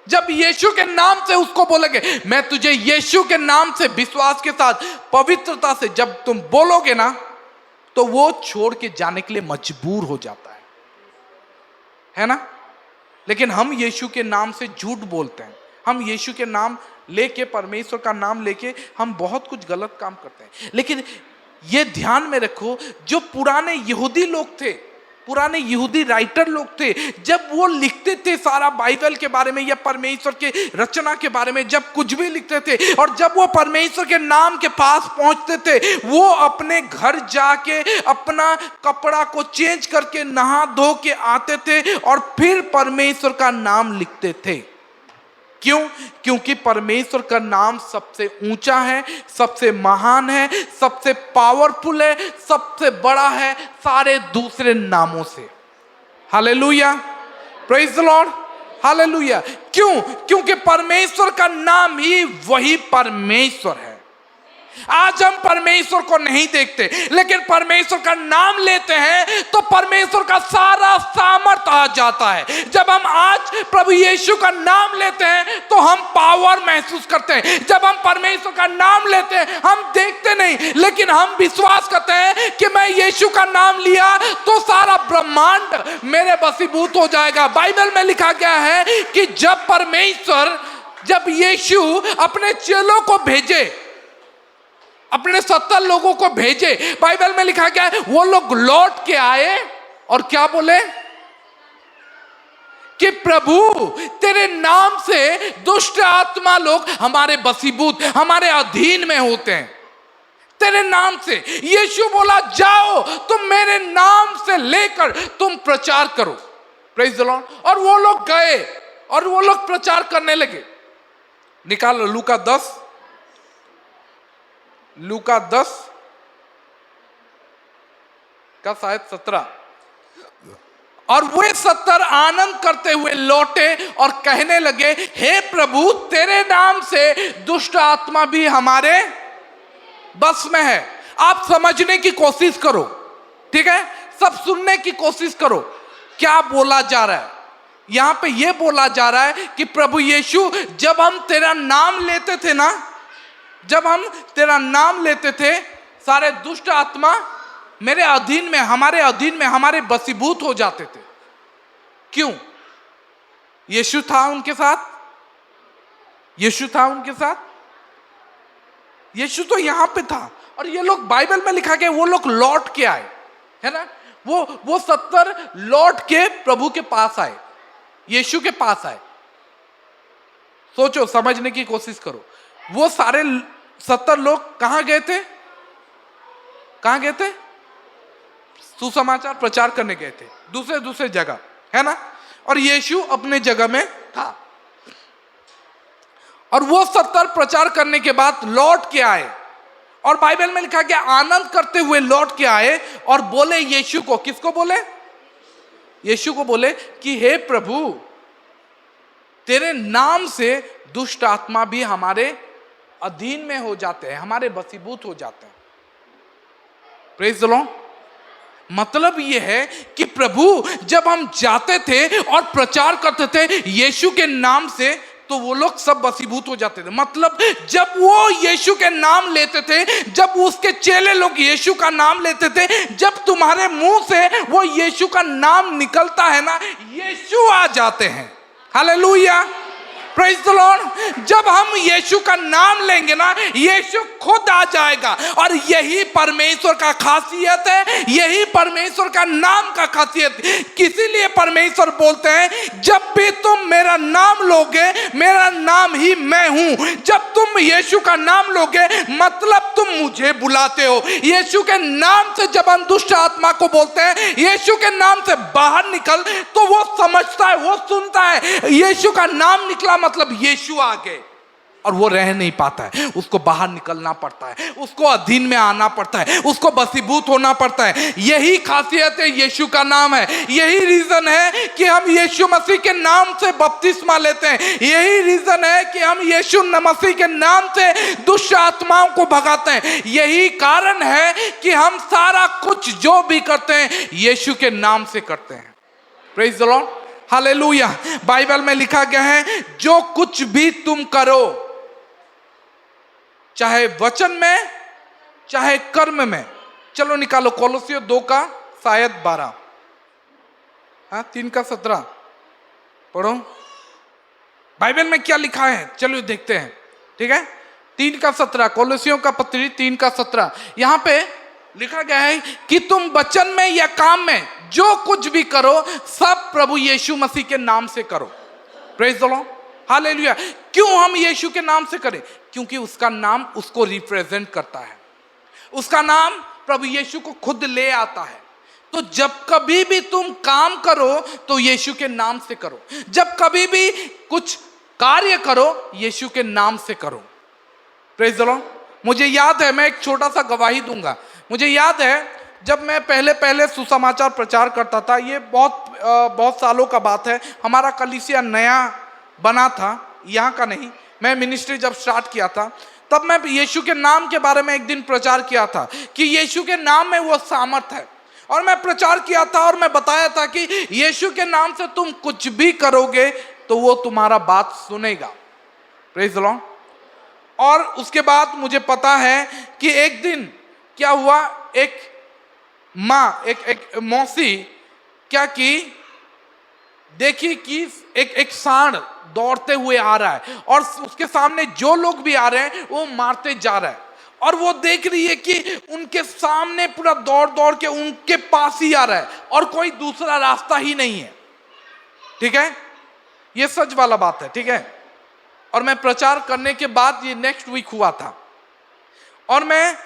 जब यीशु के नाम से उसको बोलोगे, मैं तुझे यीशु के नाम से विश्वास के साथ, पवित्रता से जब तुम बोलोगे ना, तो वो छोड़ के जाने के लिए मजबूर हो जाता है ना? लेकिन हम यीशु के नाम से झूठ बोलते हैं, हम यीशु के नाम लेके, परमेश्वर का नाम लेके हम बहुत कुछ गलत काम करते हैं। लेकिन ये ध्यान में रखो, जो पुराने यहूदी लोग थे, पुराने यहूदी राइटर लोग थे, जब वो लिखते थे सारा बाइबल के बारे में या परमेश्वर के रचना के बारे में, जब कुछ भी लिखते थे, और जब वो परमेश्वर के नाम के पास पहुंचते थे, वो अपने घर जाके अपना कपड़ा को चेंज करके नहा धो के आते थे और फिर परमेश्वर का नाम लिखते थे। क्यों? क्योंकि परमेश्वर का नाम सबसे ऊंचा है, सबसे महान है, सबसे पावरफुल है, सबसे बड़ा है सारे दूसरे नामों से। Hallelujah, praise the Lord, hallelujah. क्यों? क्योंकि परमेश्वर का नाम ही वही परमेश्वर है। आज हम परमेश्वर को नहीं देखते, लेकिन परमेश्वर का नाम लेते हैं तो परमेश्वर का सारा सामर्थ आ जाता है। जब हम आज प्रभु यीशु का नाम लेते हैं तो हम पावर महसूस करते हैं। जब हम परमेश्वर का नाम लेते हैं, हम देखते नहीं, लेकिन हम विश्वास करते हैं कि मैं यीशु का नाम लिया तो सारा ब्रह्मांड मेरे वशीभूत हो जाएगा। बाइबल में लिखा गया है कि जब यीशु अपने चेलों को भेजे, अपने 70 लोगों को भेजे, बाइबल में लिखा गया है वो लोग लौट के आए और क्या बोले कि प्रभु तेरे नाम से दुष्ट आत्मा लोग हमारे वशीभूत, हमारे अधीन में होते हैं, तेरे नाम से। यीशु बोला जाओ तुम मेरे नाम से लेकर तुम प्रचार करो। Praise the Lord. और वो लोग गए और वो लोग प्रचार करने लगे। निकालो लूका 10 का शायद 17। और वे 70 आनंद करते हुए लौटे और कहने लगे, हे प्रभु तेरे नाम से दुष्ट आत्मा भी हमारे बस में है। आप समझने की कोशिश करो, ठीक है? सब सुनने की कोशिश करो क्या बोला जा रहा है। यहां पे ये बोला जा रहा है कि प्रभु यीशु, जब हम तेरा नाम लेते थे ना, जब हम तेरा नाम लेते थे, सारे दुष्ट आत्मा मेरे अधीन में, हमारे अधीन में, हमारे बसीभूत हो जाते थे। क्यों? यीशु था उनके साथ, यीशु था उनके साथ, यीशु तो यहां पे था। और ये लोग, बाइबल में लिखा गया, वो लोग लौट के आए, है ना, वो 70 लौट के प्रभु के पास आए, यीशु के पास आए। सोचो, समझने की कोशिश करो, वो सारे 70 लोग कहां गए थे? कहां गए थे? सुसमाचार प्रचार करने गए थे, दूसरे दूसरे जगह, है ना। और यीशु अपने जगह में था। और वो 70 प्रचार करने के बाद लौट के आए, और बाइबल में लिखा गया आनंद करते हुए लौट के आए और बोले यीशु को, किसको बोले? यीशु को बोले कि हे प्रभु, तेरे नाम से दुष्ट आत्मा भी हमारे अधीन में हो जाते हैं, हमारे बसीभूत हो जाते हैं। Praise the Lord. मतलब यह है कि प्रभु, जब हम जाते थे और प्रचार करते थे यीशु के नाम से, तो वो लोग सब बसीभूत हो जाते थे। मतलब जब वो यीशु के नाम लेते थे, जब उसके चेले लोग यीशु का नाम लेते थे, जब तुम्हारे मुंह से वो यीशु का नाम निकलता है ना, यीशु आ जाते हैं। Hallelujah, praise the Lord. जब हम यीशु का नाम लेंगे ना, यीशु खुद आ जाएगा। और यही परमेश्वर का खासियत है, यही परमेश्वर का नाम का खासियत। इसीलिए परमेश्वर बोलते हैं, जब भी तुम मेरा नाम लोगे, मेरा नाम ही मैं हूं। जब तुम यीशु का नाम लोगे, मतलब तुम मुझे बुलाते हो। यीशु के नाम से जब हम दुष्ट आत्मा को बोलते हैं, यीशु के नाम से बाहर निकल, तो वो समझता है, वो सुनता है, यीशु का नाम निकला मतलब यीशु आ गए। और वो रह नहीं पाता है, उसको बाहर निकलना पड़ता है, उसको अधीन में आना पड़ता है, उसको बसीभूत होना पड़ता है। यही खासियत है यीशु का नाम है। यही रीजन है कि हम यीशु मसीह के नाम से बपतिस्मा लेते हैं। यही रीजन है कि हम यीशु मसीह के नाम से दुष्ट आत्माओं को भगाते हैं। यही कारण है कि हम सारा कुछ जो भी करते हैं यीशु के नाम से करते हैं। Praise the Lord, hallelujah. Bible में लिखा गया है, जो कुछ भी तुम करो, चाहे वचन में चाहे कर्म में। चलो निकालो कोलोसियों 2 का शायद 12, 3 का 17 पढ़ो। बाइबल में क्या लिखा है, चलो देखते हैं, ठीक है। 3 का 17, कोलोसियों का पत्री 3 का 17। यहां पे लिखा गया है कि तुम वचन में या काम में जो कुछ भी करो, सब प्रभु यीशु मसीह के नाम से करो। Praise the Lord, hallelujah. क्यों हम यीशु के नाम से करें? क्योंकि उसका नाम उसको रिप्रेजेंट करता है, उसका नाम प्रभु यीशु को खुद ले आता है। तो जब कभी भी तुम काम करो तो यीशु के नाम से करो। जब कभी भी कुछ कार्य करो, यीशु के नाम से करो। Praise the Lord. मुझे याद है, मैं एक छोटा सा गवाही दूंगा। मुझे याद है जब मैं पहले सुसमाचार प्रचार करता था, ये बहुत सालों का बात है। हमारा कलीसिया नया बना था, यहाँ का नहीं। मैं मिनिस्ट्री जब स्टार्ट किया था, तब मैं यीशु के नाम के बारे में एक दिन प्रचार किया था कि यीशु के नाम में वो सामर्थ है। और मैं प्रचार किया था और मैं बताया था कि यीशु के नाम से तुम कुछ भी करोगे तो वो तुम्हारा बात सुनेगा। Praise the Lord. और उसके बाद मुझे पता है कि एक दिन क्या हुआ, एक माँ, एक मौसी क्या की, देखी कि एक सांड दौड़ते हुए आ रहा है और उसके सामने जो लोग भी आ रहे हैं वो मारते जा रहा है। और वो देख रही है कि उनके सामने पूरा दौड़ दौड़ के उनके पास ही आ रहा है और कोई दूसरा रास्ता ही नहीं है। ठीक है, ये सच वाला बात है, ठीक है। और मैं प्रचार करने के बाद, ये नेक्स्ट वीक हुआ था, और मैं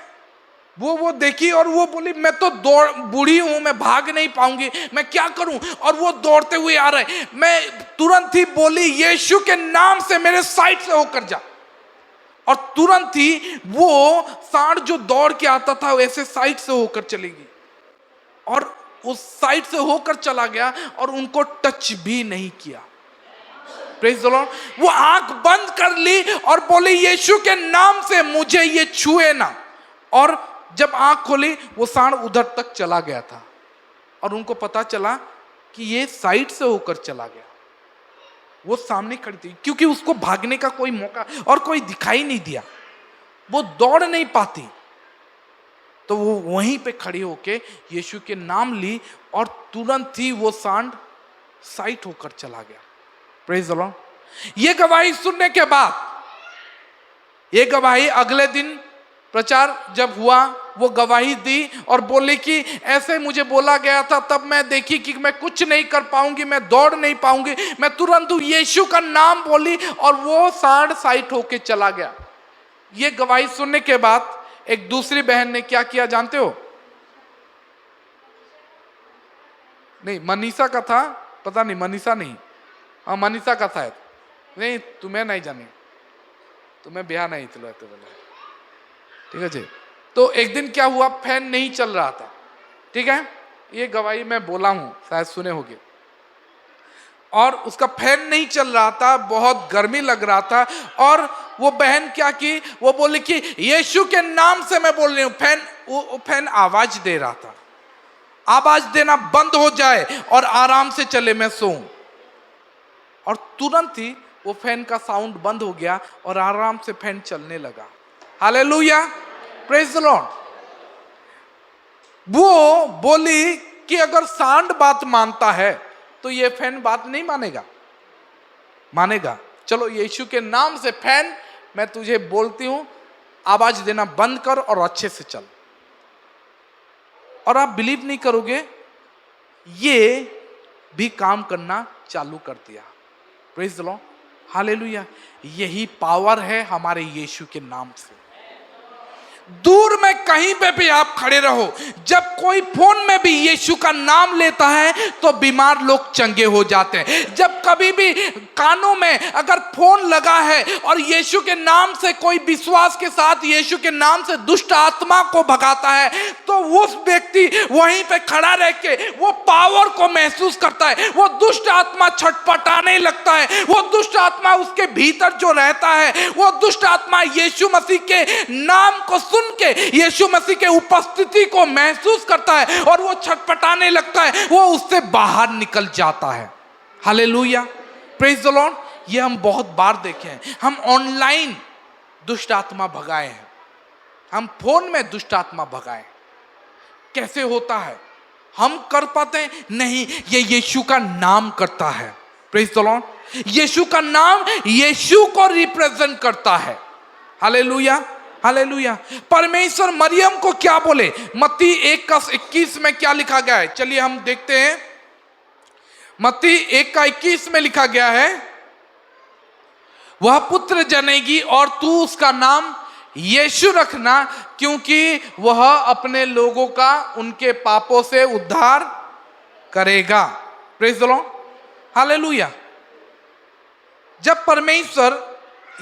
वो देखी और वो बोली मैं तो बूढ़ी हूं, मैं भाग नहीं पाऊंगी, मैं क्या करूं। और वो दौड़ते हुए आ रहे, मैं तुरंत ही बोली यीशु के नाम से मेरे साइड से होकर जा। और तुरंत ही वो सांड जो दौड़ के आता था वैसे साइड से होकर चलेगी और उस साइड से होकर चला गया और उनको टच भी नहीं किया। Praise the Lord. वो आंख बंद कर ली और बोली यीशु के नाम से मुझे ये छुए ना। और जब आंख खोली वो सांड उधर तक चला गया था। और उनको पता चला कि ये साइड से होकर चला गया। वो सामने खड़ी थी, क्योंकि उसको भागने का कोई मौका और कोई दिखाई नहीं दिया, वो दौड़ नहीं पाती। तो वो वहीं पे खड़ी होके यीशु के नाम ली और तुरंत ही वो सांड साइड होकर चला गया। Praise the Lord. ये गवाही सुनने के बाद, ये गवाही अगले दिन प्रचार जब हुआ, वो गवाही दी और बोली कि ऐसे मुझे बोला गया था, तब मैं देखी कि मैं कुछ नहीं कर पाऊंगी, मैं दौड़ नहीं पाऊंगी, मैं तुरंत यीशु का नाम बोली और वो सांड साइड होके चला गया। ये गवाही सुनने के बाद एक दूसरी बहन ने क्या किया जानते हो? नहीं, मनीषा का था, पता नहीं, मनीषा नहीं, हाँ मनीषा का था, नहीं तुम्हें नहीं जाने, तुम्हें ब्याह नहीं चलो बोला, ठीक है जी। तो एक दिन क्या हुआ, फैन नहीं चल रहा था, ठीक है, ये गवाही मैं बोला हूं, शायद सुने होगे। और उसका फैन नहीं चल रहा था, बहुत गर्मी लग रहा था, और वो बहन क्या की, वो बोली कि यीशु के नाम से मैं बोल रही हूं। वो फैन आवाज दे रहा था, आवाज देना बंद हो जाए और आराम से चले, मैं सोऊं। और तुरंत ही वो फैन का साउंड बंद हो गया और आराम से फैन चलने लगा। Hallelujah, praise the Lord. वो बोली कि अगर सांड बात मानता है तो ये फैन बात नहीं मानेगा, मानेगा। चलो यीशु के नाम से फैन, मैं तुझे बोलती हूं, आवाज देना बंद कर और अच्छे से चल। और आप बिलीव नहीं करोगे, ये भी काम करना चालू कर दिया। Praise the Lord, hallelujah. यही पावर है हमारे यीशु के नाम से। दूर में कहीं पे भी आप खड़े रहो, जब कोई फोन में भी यीशु का नाम लेता है तो बीमार लोग चंगे हो जाते हैं। जब कभी भी कानों में अगर फोन लगा है और यीशु के नाम से कोई विश्वास के साथ यीशु के नाम से दुष्ट आत्मा को भगाता है, तो उस व्यक्ति वहीं पे खड़ा रह के वो पावर को महसूस करता है। वो दुष्ट आत्मा छटपटाने लगता है, वो दुष्ट आत्मा उसके भीतर जो रहता है, वो दुष्ट आत्मा यीशु मसीह के नाम को सुन के यीशु मसीह के उपस्थिति को महसूस करता है और वो छटपटाने लगता है, वो उससे बाहर निकल जाता है। Hallelujah, praise the Lord. ये हम बहुत बार देखे हैं। हम ऑनलाइन दुष्ट आत्मा भगाए हैं, हम फोन में दुष्ट आत्मा भगाए। कैसे होता है? हम कर पाते हैं? नहीं, ये यीशु का नाम करता है। Praise the Lord. यीशु का नाम यीशु को रिप्रेजेंट करता है। Hallelujah, hallelujah. परमेश्वर मरियम को क्या बोले? मत्ती 1:21 में क्या लिखा गया है? चलिए हम देखते हैं। मत्ती 1:21 में लिखा गया है, वह पुत्र जनेगी और तू उसका नाम यीशु रखना, क्योंकि वह अपने लोगों का उनके पापों से उद्धार करेगा। Praise the Lord, hallelujah. जब परमेश्वर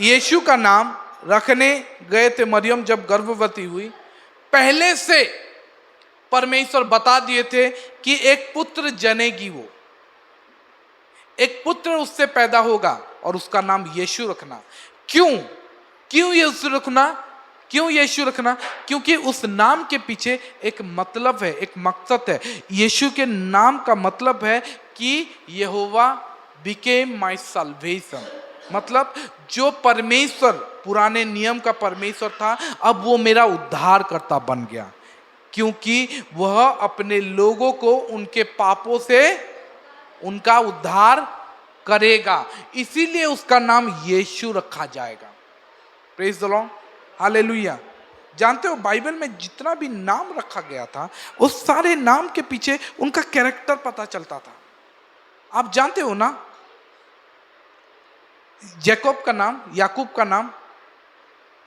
यीशु का नाम रखने गए थे, मरियम जब गर्भवती हुई, पहले से परमेश्वर बता दिए थे कि एक पुत्र जनेगी, वो एक पुत्र उससे पैदा होगा और उसका नाम यीशु रखना। क्यों यीशु रखना? क्यों यीशु रखना? क्योंकि उस नाम के पीछे एक मतलब है, एक मकसद है। यीशु के नाम का मतलब है कि यहोवा बिकेम माय सल्वेशन, मतलब जो परमेश्वर पुराने नियम का परमेश्वर था, अब वो मेरा उद्धारकर्ता बन गया, क्योंकि वह अपने लोगों को उनके पापों से उनका उद्धार करेगा। इसीलिए उसका नाम यीशु रखा जाएगा। Praise the Lord, hallelujah. जानते हो, बाइबल में जितना भी नाम रखा गया था, उस सारे नाम के पीछे उनका कैरेक्टर पता चलता था। आप जानते हो ना, जैकब का नाम, याकूब का नाम,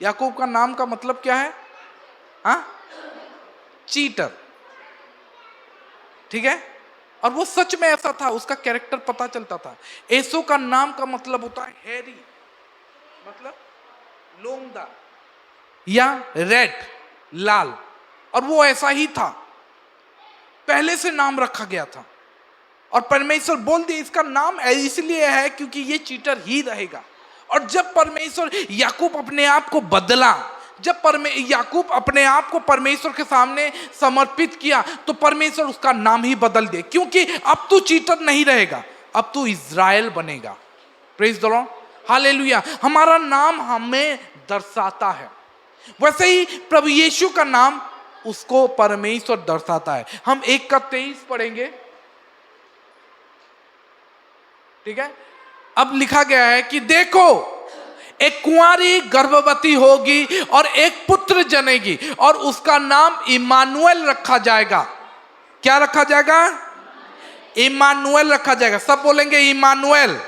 याकूब का नाम का मतलब क्या है? हाँ, चीटर, ठीक है। और वो सच में ऐसा था, उसका कैरेक्टर पता चलता था। एसो का नाम का मतलब होता है हैरी, मतलब लोमदार या रेड, लाल, और वो ऐसा ही था, पहले से नाम रखा गया था। और परमेश्वर बोल दिया इसका नाम इसलिए है क्योंकि ये चीटर ही रहेगा। और जब परमेश्वर याकूब अपने आप को बदला, जब याकूब अपने आप को परमेश्वर के सामने समर्पित किया तो परमेश्वर उसका नाम ही बदल दे, क्योंकि अब तू चीटर नहीं रहेगा, अब तू इज़राइल बनेगा। Praise the Lord, hallelujah. हमारा नाम हमें दर्शाता है, वैसे ही प्रभु यीशु का नाम उसको परमेश्वर दर्शाता है। हम 1:23 पढ़ेंगे, ठीक है। अब लिखा गया है कि देखो एक कुंवारी गर्भवती होगी और एक पुत्र जनेगी और उसका नाम इम्मानुएल रखा जाएगा। क्या रखा जाएगा? इम्मानुएल रखा जाएगा। सब बोलेंगे इम्मानुएल,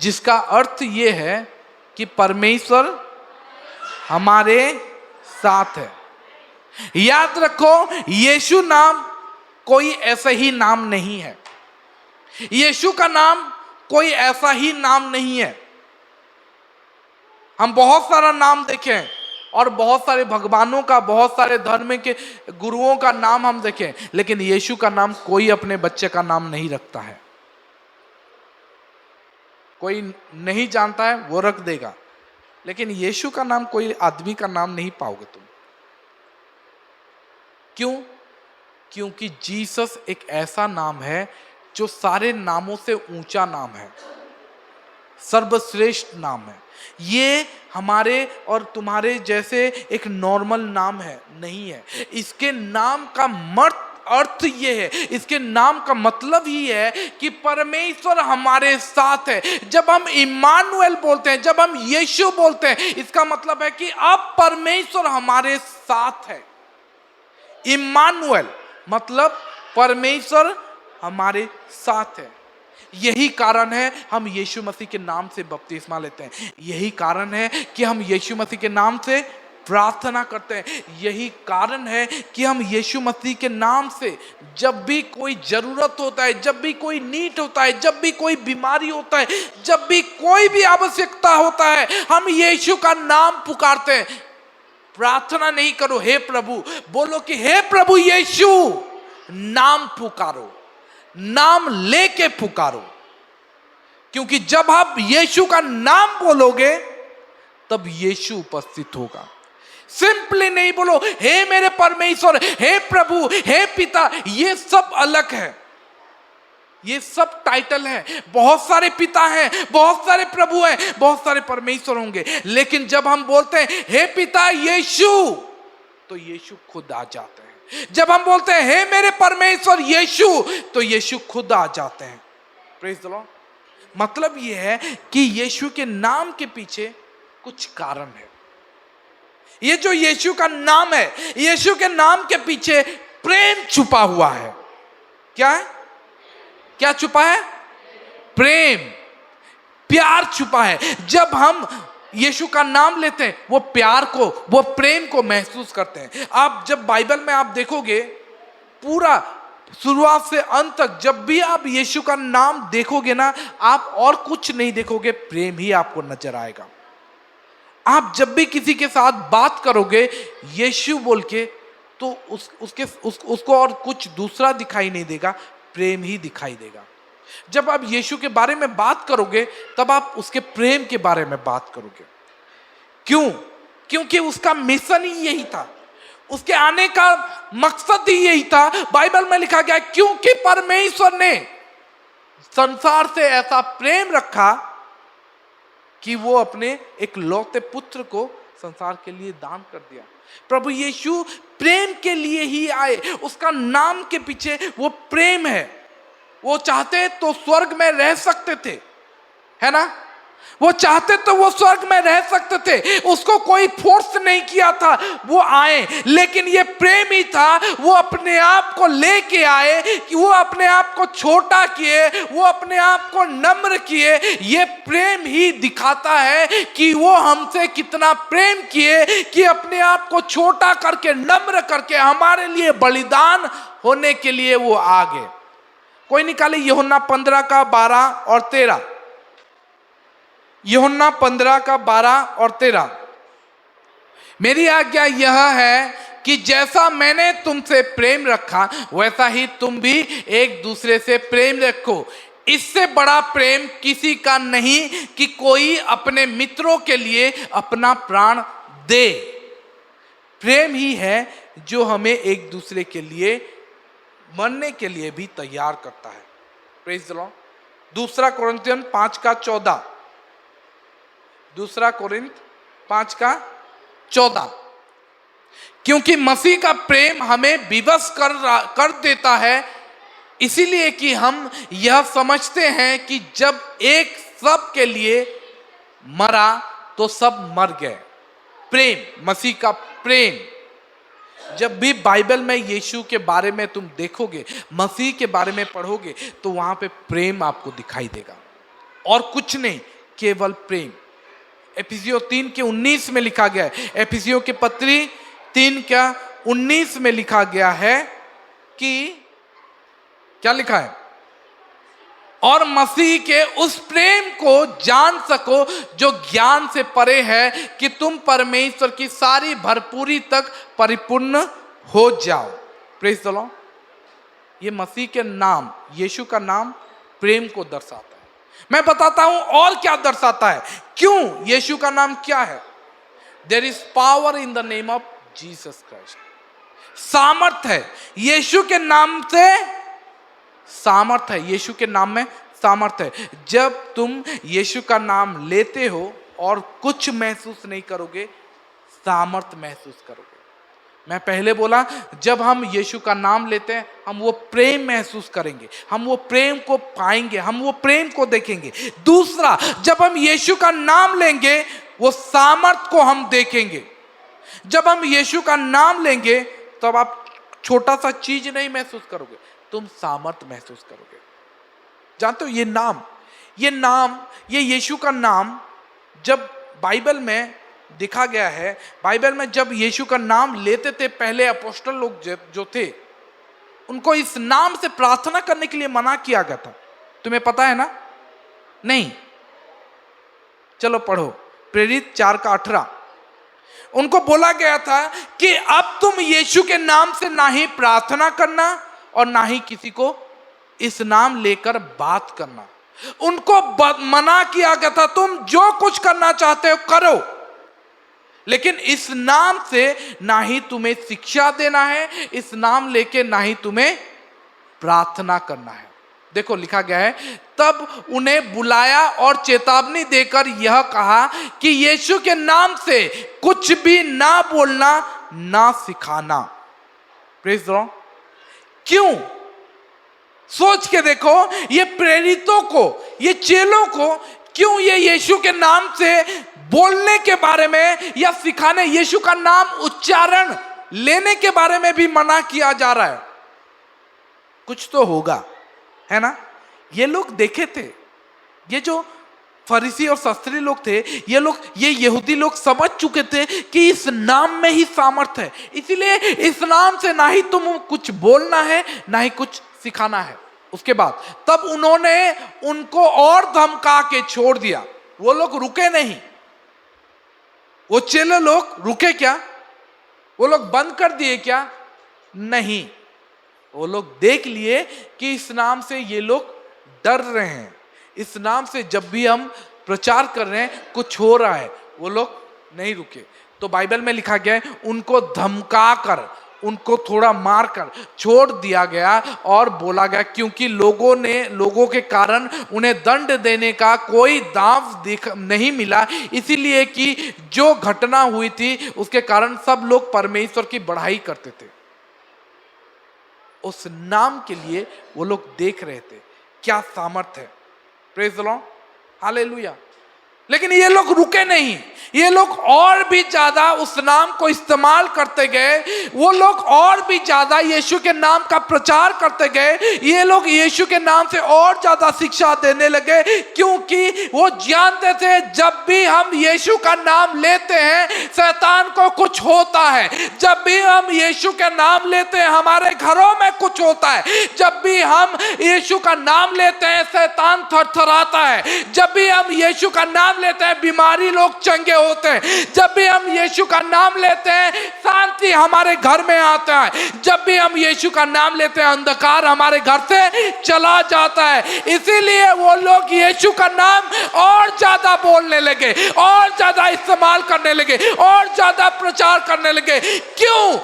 जिसका अर्थ यह है कि परमेश्वर हमारे साथ है। याद रखो, यीशु नाम कोई ऐसा ही नाम नहीं है। यीशु का नाम कोई ऐसा ही नाम नहीं है। हम बहुत सारा नाम देखें और बहुत सारे भगवानों का, बहुत सारे धर्म के गुरुओं का नाम हम देखें, लेकिन यीशु का नाम कोई अपने बच्चे का नाम नहीं रखता है। कोई नहीं जानता है वो रख देगा, लेकिन यीशु का नाम कोई आदमी का नाम नहीं पाओगे तुम। क्यों? क्योंकि जीसस एक ऐसा नाम है जो सारे नामों से ऊंचा नाम है, सर्वश्रेष्ठ नाम है। ये हमारे और तुम्हारे जैसे एक नॉर्मल नाम है नहीं है। इसके नाम का अर्थ ये है, इसके नाम का मतलब ही है कि परमेश्वर हमारे साथ है। जब हम इम्मानुएल बोलते हैं, जब हम यीशु बोलते हैं, इसका मतलब है कि अब परमेश्वर हमारे साथ है। इम्मानुएल मतलब परमेश्वर हमारे साथ है। यही कारण है हम यीशु मसीह के नाम से बपतिस्मा लेते हैं। यही कारण है कि हम यीशु मसीह के नाम से प्रार्थना करते हैं। यही कारण है कि हम यीशु मसीह के नाम से जब भी कोई जरूरत होता है, जब भी कोई नीड होता है, जब भी कोई बीमारी होता है, जब भी कोई भी आवश्यकता होता है, हम यीशु का नाम पुकारते हैं। प्रार्थना नहीं करो हे प्रभु, बोलो कि हे प्रभु यीशु, नाम पुकारो, नाम लेके पुकारो। क्योंकि जब आप यीशु का नाम बोलोगे तब यीशु उपस्थित होगा। सिंपली नहीं बोलो हे मेरे परमेश्वर, हे प्रभु, हे पिता, ये सब अलग है, ये सब टाइटल है। बहुत सारे पिता हैं, बहुत सारे प्रभु हैं, बहुत सारे परमेश्वर होंगे, लेकिन जब हम बोलते हैं हे पिता यीशु, तो यीशु खुद आ जाते हैं। जब हम बोलते हैं हे मेरे परमेश्वर यीशु, तो यीशु खुद आ जाते हैं। Praise the Lord. मतलब यह है कि यीशु के नाम के पीछे कुछ कारण है। ये जो यीशु का नाम है, यीशु के नाम के पीछे प्रेम छुपा हुआ है। क्या है? क्या छुपा है? प्रेम, प्यार छुपा है। जब हम यीशु का नाम लेते हैं, वो प्यार को, वो प्रेम को महसूस करते हैं। आप जब बाइबल में आप देखोगे, पूरा शुरुआत से अंत तक जब भी आप यीशु का नाम देखोगे ना, आप और कुछ नहीं देखोगे, प्रेम ही आपको नजर आएगा। आप जब भी किसी के साथ बात करोगे यीशु बोल के, तो उसको और कुछ दूसरा दिखाई नहीं देगा, प्रेम ही दिखाई देगा। जब आप यीशु के बारे में बात करोगे तब आप उसके प्रेम के बारे में बात करोगे। क्यों? क्योंकि उसका मिशन ही यही था, उसके आने का मकसद ही यही था। बाइबल में लिखा गया है क्योंकि परमेश्वर ने संसार से ऐसा प्रेम रखा कि वो अपने एक लौते पुत्र को संसार के लिए दान कर दिया। प्रभु यीशु प्रेम के लिए ही आए, उसका नाम के पीछे वो प्रेम है। वो चाहते तो स्वर्ग में रह सकते थे, है ना? वो चाहते तो वो स्वर्ग में रह सकते थे, उसको कोई फोर्स नहीं किया था वो आए, लेकिन ये प्रेम ही था। वो अपने आप को लेके आए, कि वो अपने आप को छोटा किए, वो अपने आप को नम्र किए। ये प्रेम ही दिखाता है कि वो हमसे कितना प्रेम किए, कि अपने आप को छोटा करके, नम्र करके हमारे लिए बलिदान होने के लिए वो आ गए। कोई निकाले यूहन्ना 15 का 12 और 13। यूहन्ना 15 का 12 और 13। मेरी आज्ञा यह है कि जैसा मैंने तुमसे प्रेम रखा वैसा ही तुम भी एक दूसरे से प्रेम रखो। इससे बड़ा प्रेम किसी का नहीं कि कोई अपने मित्रों के लिए अपना प्राण दे। प्रेम ही है जो हमें एक दूसरे के लिए मरने के लिए भी तैयार करता है। Praise the Lord. दूसरा कोरिन्थियन 5:14, दूसरा कोरिन्थ 5:14, क्योंकि मसीह का प्रेम हमें विवश कर देता है, इसीलिए कि हम यह समझते हैं कि जब एक सब के लिए मरा तो सब मर गए। प्रेम, मसीह का प्रेम। जब भी बाइबल में यीशु के बारे में तुम देखोगे, मसीह के बारे में पढ़ोगे, तो वहां पे प्रेम आपको दिखाई देगा और कुछ नहीं, केवल प्रेम। एफिसियों 3:19 में लिखा गया है, एफिसियों की पत्री 3:19 में लिखा गया है कि क्या लिखा है, और मसीह के उस प्रेम को जान सको जो ज्ञान से परे है, कि तुम परमेश्वर की सारी भरपूरी तक परिपूर्ण हो जाओ। Praise the Lord. ये मसीह के नाम, यीशु का नाम प्रेम को दर्शाता है। मैं बताता हूं और क्या दर्शाता है, क्यों यीशु का नाम क्या है। There is power in the name of Jesus Christ. सामर्थ है यीशु के नाम से, सामर्थ है यीशु के नाम में, सामर्थ है। जब तुम यीशु का नाम लेते हो और कुछ महसूस नहीं करोगे, सामर्थ महसूस करोगे। मैं पहले बोला, जब हम यीशु का नाम लेते हैं, हम वो प्रेम महसूस करेंगे, हम वो प्रेम को पाएंगे, हम वो प्रेम को देखेंगे। दूसरा, जब हम यीशु का नाम लेंगे, वो सामर्थ को हम देखेंगे। जब हम यीशु का नाम लेंगे, तब आप छोटा सा चीज नहीं महसूस करोगे, तुम सामर्थ महसूस करोगे। जानते हो ये यीशु का नाम जब बाइबल में दिखा गया है, बाइबल में जब यीशु का नाम लेते थे पहले अपोस्टल लोग जो थे, उनको इस नाम से प्रार्थना करने के लिए मना किया गया था। तुम्हें पता है ना? नहीं, चलो पढ़ो प्रेरित 4:18। उनको बोला गया था कि अब तुम यीशु के नाम से ना ही प्रार्थना करना और ना ही किसी को इस नाम लेकर बात करना। उनको मना किया गया था, तुम जो कुछ करना चाहते हो करो, लेकिन इस नाम से ना ही तुम्हें शिक्षा देना है, इस नाम लेके ना ही तुम्हें प्रार्थना करना है। देखो लिखा गया है, तब उन्हें बुलाया और चेतावनी देकर यह कहा कि यीशु के नाम से कुछ भी ना बोलना, ना सिखाना। Praise the Lord. क्यों? सोच के देखो, ये प्रेरितों को, ये चेलों को क्यों ये यीशु के नाम से बोलने के बारे में या सिखाने, यीशु का नाम उच्चारण लेने के बारे में भी मना किया जा रहा है? कुछ तो होगा, है ना? ये लोग देखे थे, ये जो फरीसी और शास्त्री लोग थे, ये यहूदी लोग समझ चुके थे कि इस नाम में ही सामर्थ्य है, इसीलिए इस नाम से ना ही तुम कुछ बोलना है, ना ही कुछ सिखाना है। उसके बाद तब उन्होंने उनको और धमका के छोड़ दिया। वो लोग रुके नहीं, वो चेले लोग रुके क्या? वो लोग बंद कर दिए क्या? नहीं, वो लोग देख लिए कि इस नाम से ये लोग डर रहे हैं, इस नाम से जब भी हम प्रचार कर रहे हैं कुछ हो रहा है। वो लोग नहीं रुके। तो बाइबल में लिखा गया है, उनको धमका कर, उनको थोड़ा मार कर छोड़ दिया गया और बोला गया, क्योंकि लोगों के कारण उन्हें दंड देने का कोई दांव नहीं मिला, इसीलिए कि जो घटना हुई थी उसके कारण सब लोग परमेश्वर की बड़ाई करते थे। उस नाम के लिए वो लोग देख रहे थे क्या सामर्थ्य है। Praise the Lord, hallelujah. लेकिन ये लोग रुके नहीं, ये लोग और भी ज्यादा उस नाम को इस्तेमाल करते गए, वो लोग और भी ज्यादा यीशु के नाम का प्रचार करते गए, ये लोग यीशु के नाम से और ज्यादा शिक्षा देने लगे, क्योंकि वो जानते थे जब भी हम यीशु का नाम लेते हैं शैतान को कुछ होता है, जब भी हम यीशु का नाम लेते हैं हमारे घरों में कुछ होता है, जब भी हम यीशु का नाम लेते हैं शैतान थरथराता है, जब भी हम यीशु का नाम नाम लेते हैं बीमारी लोग चंगे होते हैं। जब भी हम यीशु का नाम लेते हैं शांति हमारे घर में आता है। जब भी हम यीशु का नाम लेते हैं अंधकार हमारे घर से चला जाता है। इसीलिए वो लोग यीशु का नाम और ज्यादा बोलने लगे, और ज्यादा इस्तेमाल करने लगे, और ज्यादा प्रचार करने लगे। क्यों?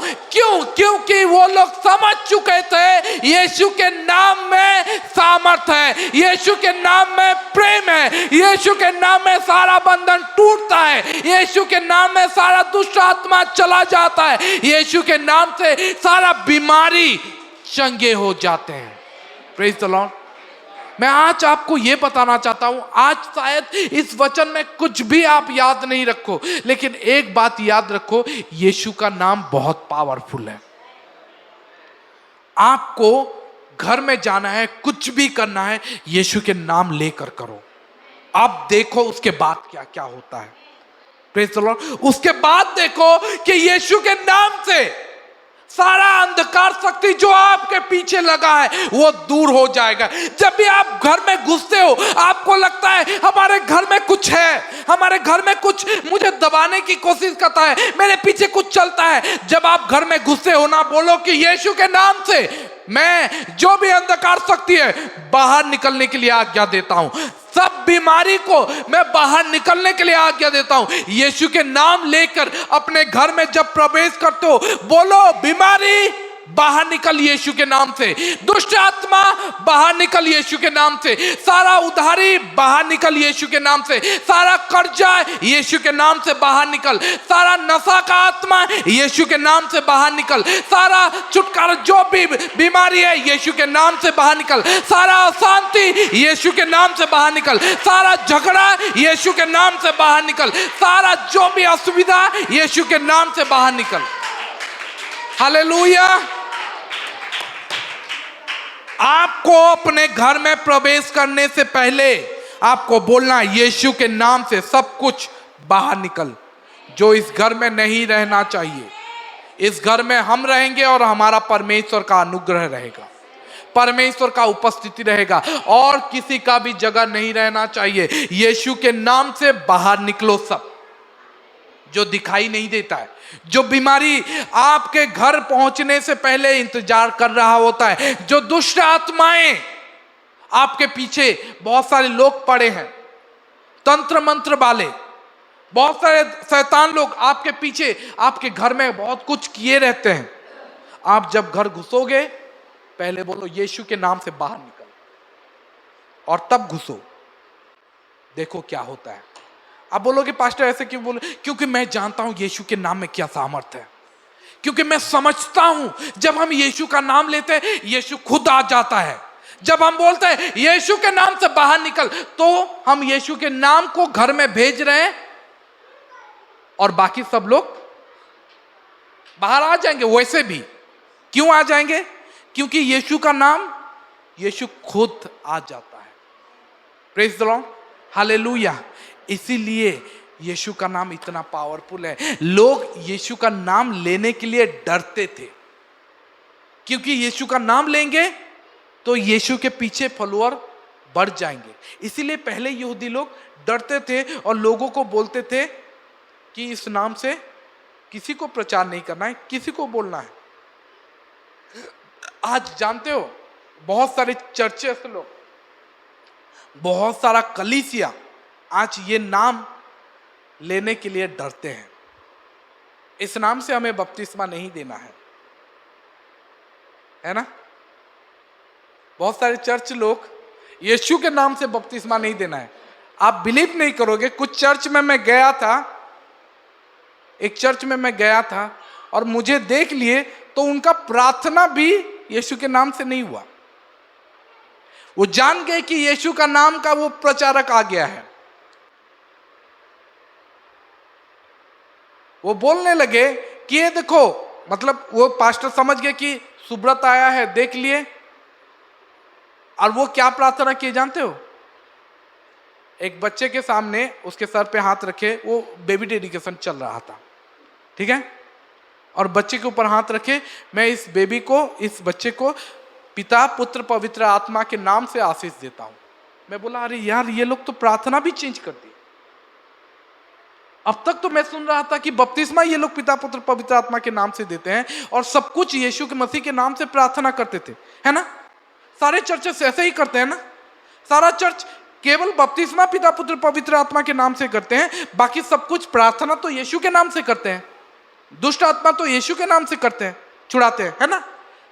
क्योंकि वो लोग समझ चुके थे यीशु के नाम में सामर्थ है, यीशु के नाम में प्रेम है, यीशु के नाम में सारा बंधन टूटता है, यीशु के नाम में सारा दुष्ट आत्मा चला जाता है, यीशु के नाम से सारा बीमारी चंगे हो जाते हैं। Praise the Lord. मैं आज आपको यह बताना चाहता हूं, आज शायद इस वचन में कुछ भी आप याद नहीं रखो, लेकिन एक बात याद रखो, यीशु का नाम बहुत पावरफुल है। आपको घर में जाना है, कुछ भी करना है, यीशु के नाम लेकर करो। अब देखो उसके बाद क्या क्या होता है। Praise the Lord. उसके बाद देखो कि यीशु के नाम से सारा अंधकार शक्ति जो आपके पीछे लगा है वो दूर हो जाएगा। जब भी आप घर में घुसते हो आपको लगता है हमारे घर में कुछ है, हमारे घर में कुछ मुझे दबाने की कोशिश करता है, मेरे पीछे कुछ चलता है। जब आप घर में घुसते हो ना, बोलो कि यीशु के नाम से मैं जो भी अंधकार शक्ति है बाहर निकलने के लिए आज्ञा देता हूं, सब बीमारी को मैं बाहर निकलने के लिए आज्ञा देता हूं। यीशु के नाम लेकर अपने घर में जब प्रवेश करते हो बोलो बीमारी बाहर निकल यीशु के नाम से, दुष्ट आत्मा बाहर निकल यीशु के नाम से, सारा उधारी बाहर निकल यीशु के नाम से, सारा कर्जा यीशु के नाम से बाहर निकल, सारा नशा का आत्मा यीशु के नाम से बाहर निकल, सारा छुटकारा जो भी बीमारी है यीशु के नाम से बाहर निकल, सारा अशांति यीशु के नाम से बाहर निकल, सारा झगड़ा यीशु के नाम से बाहर निकल, सारा जो भी असुविधा यीशु के नाम से बाहर निकल। हालेलुया। आपको अपने घर में प्रवेश करने से पहले आपको बोलना यीशु के नाम से सब कुछ बाहर निकल जो इस घर में नहीं रहना चाहिए। इस घर में हम रहेंगे और हमारा परमेश्वर का अनुग्रह रहेगा, परमेश्वर का उपस्थिति रहेगा, और किसी का भी जगह नहीं रहना चाहिए। यीशु के नाम से बाहर निकलो सब जो दिखाई नहीं देता है, जो बीमारी आपके घर पहुंचने से पहले इंतजार कर रहा होता है, जो दुष्ट आत्माएं आपके पीछे, बहुत सारे लोग पड़े हैं तंत्र मंत्र वाले, बहुत सारे शैतान लोग आपके पीछे आपके घर में बहुत कुछ किए रहते हैं। आप जब घर घुसोगे पहले बोलो यीशु के नाम से बाहर निकल, और तब घुसो, देखो क्या होता है। आप बोलोगे पास्टर ऐसे क्यों बोले? क्योंकि मैं जानता हूं यीशु के नाम में क्या सामर्थ्य है, क्योंकि मैं समझता हूं जब हम यीशु का नाम लेते हैं यीशु खुद आ जाता है। जब हम बोलते हैं यीशु के नाम से बाहर निकल, तो हम यीशु के नाम को घर में भेज रहे हैं और बाकी सब लोग बाहर आ जाएंगे। वैसे भी क्यों आ जाएंगे? क्योंकि यीशु का नाम, यीशु खुद आ जाता है। Praise the Lord, hallelujah. इसीलिए यीशु का नाम इतना पावरफुल है। लोग यीशु का नाम लेने के लिए डरते थे, क्योंकि यीशु का नाम लेंगे तो यीशु के पीछे फॉलोअर बढ़ जाएंगे। इसीलिए पहले यहूदी लोग डरते थे और लोगों को बोलते थे कि इस नाम से किसी को प्रचार नहीं करना है, किसी को बोलना है। आज जानते हो बहुत सारे चर्चेस लोग, बहुत सारा कलीसिया आज ये नाम लेने के लिए डरते हैं। इस नाम से हमें बपतिस्मा नहीं देना है ना? बहुत सारे चर्च लोग यीशु के नाम से बपतिस्मा नहीं देना है। आप बिलीव नहीं करोगे, कुछ चर्च में मैं गया था, एक चर्च में मैं गया था और मुझे देख लिए तो उनका प्रार्थना भी यीशु के नाम से नहीं हुआ। वो जान गए कि यीशु का नाम का वो प्रचारक आ गया है। वो बोलने लगे कि ये देखो, मतलब वो पास्टर समझ गए कि सुब्रत आया है, देख लिए। और वो क्या प्रार्थना किए जानते हो? एक बच्चे के सामने उसके सर पे हाथ रखे, वो बेबी डेडिकेशन चल रहा था, ठीक है, और बच्चे के ऊपर हाथ रखे, मैं इस बेबी को, इस बच्चे को पिता पुत्र पवित्र आत्मा के नाम से आशीष देता हूं। मैं बोला अरे यार ये लोग तो प्रार्थना भी चेंज कर दी। अब तक तो मैं सुन रहा था कि बपतिस्मा ये लोग पिता पुत्र पवित्र आत्मा के नाम से देते हैं और सब कुछ यीशु के मसीह के नाम से प्रार्थना करते थे, है ना। सारे चर्चेस ऐसे ही करते हैं ना। सारा चर्च केवल बपतिस्मा पिता पुत्र पवित्र आत्मा के नाम से करते हैं, बाकी सब कुछ प्रार्थना तो यीशु के नाम से करते हैं। दुष्ट आत्मा तो यीशु के नाम से करते हैं, छुड़ाते हैं, है ना।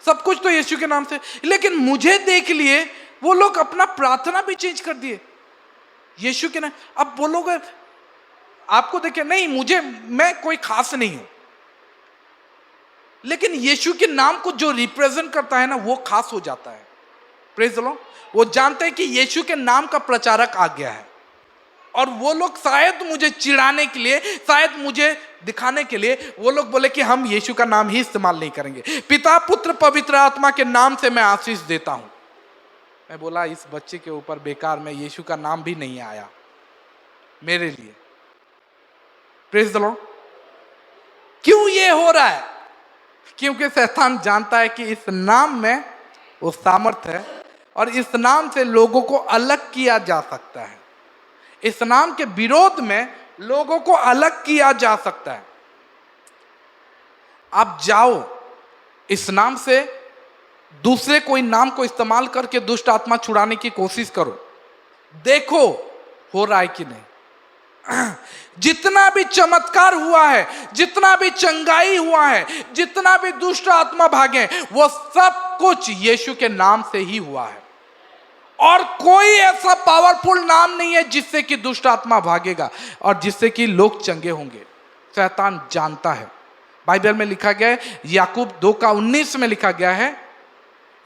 सब कुछ तो यीशु के नाम से। लेकिन मुझे देख लिए वो लोग अपना प्रार्थना भी चेंज कर दिए यीशु के नाम। अब बोलोगे, आपको देखे नहीं, मैं कोई खास नहीं हूं, लेकिन यीशु के नाम को जो रिप्रेजेंट करता है ना, वो खास हो जाता है। Praise the Lord. वो जानते हैं कि यीशु के नाम का प्रचारक आ गया है, और वो लोग शायद मुझे चिढ़ाने के लिए, शायद मुझे दिखाने के लिए, वो लोग बोले कि हम यीशु का नाम ही इस्तेमाल नहीं करेंगे, पिता पुत्र पवित्र आत्मा के नाम से मैं आशीष देता हूं। मैं बोला इस बच्चे के ऊपर बेकार में यीशु का नाम भी नहीं आया मेरे लिए। Praise the Lord. क्यों ये हो रहा है? क्योंकि शैतान जानता है कि इस नाम में वो सामर्थ है, और इस नाम से लोगों को अलग किया जा सकता है। इस नाम के विरोध में लोगों को अलग किया जा सकता है। आप जाओ इस नाम से दूसरे कोई नाम को इस्तेमाल करके दुष्ट आत्मा छुड़ाने की कोशिश करो, देखो हो रहा है कि नहीं। जितना भी चमत्कार हुआ है, जितना भी चंगाई हुआ है, जितना भी दुष्ट आत्मा भागे, वो सब कुछ यीशु के नाम से ही हुआ है। और कोई ऐसा पावरफुल नाम नहीं है जिससे कि दुष्ट आत्मा भागेगा और जिससे कि लोग चंगे होंगे। शैतान जानता है। बाइबल में लिखा गया है, याकूब 2:19 में लिखा गया है,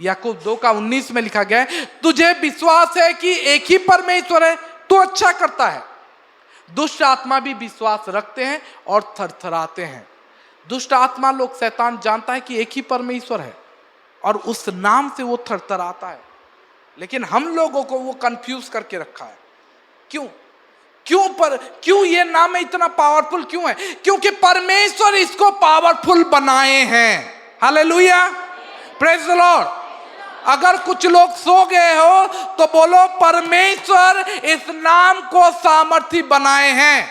याकूब 2:19 में लिखा गया है, तुझे विश्वास है कि एक ही परमेश्वर है, तू अच्छा करता है। दुष्ट आत्मा भी विश्वास रखते हैं और थरथराते हैं। दुष्ट आत्मा लोग, शैतान जानता है कि एक ही परमेश्वर है और उस नाम से वो थरथराता है। लेकिन हम लोगों को वो कंफ्यूज करके रखा है। क्यों ये नाम इतना पावरफुल क्यों है? क्योंकि परमेश्वर इसको पावरफुल बनाए हैं। Hallelujah, praise the Lord. अगर कुछ लोग सो गए हो तो बोलो, परमेश्वर इस नाम को सामर्थी बनाए हैं।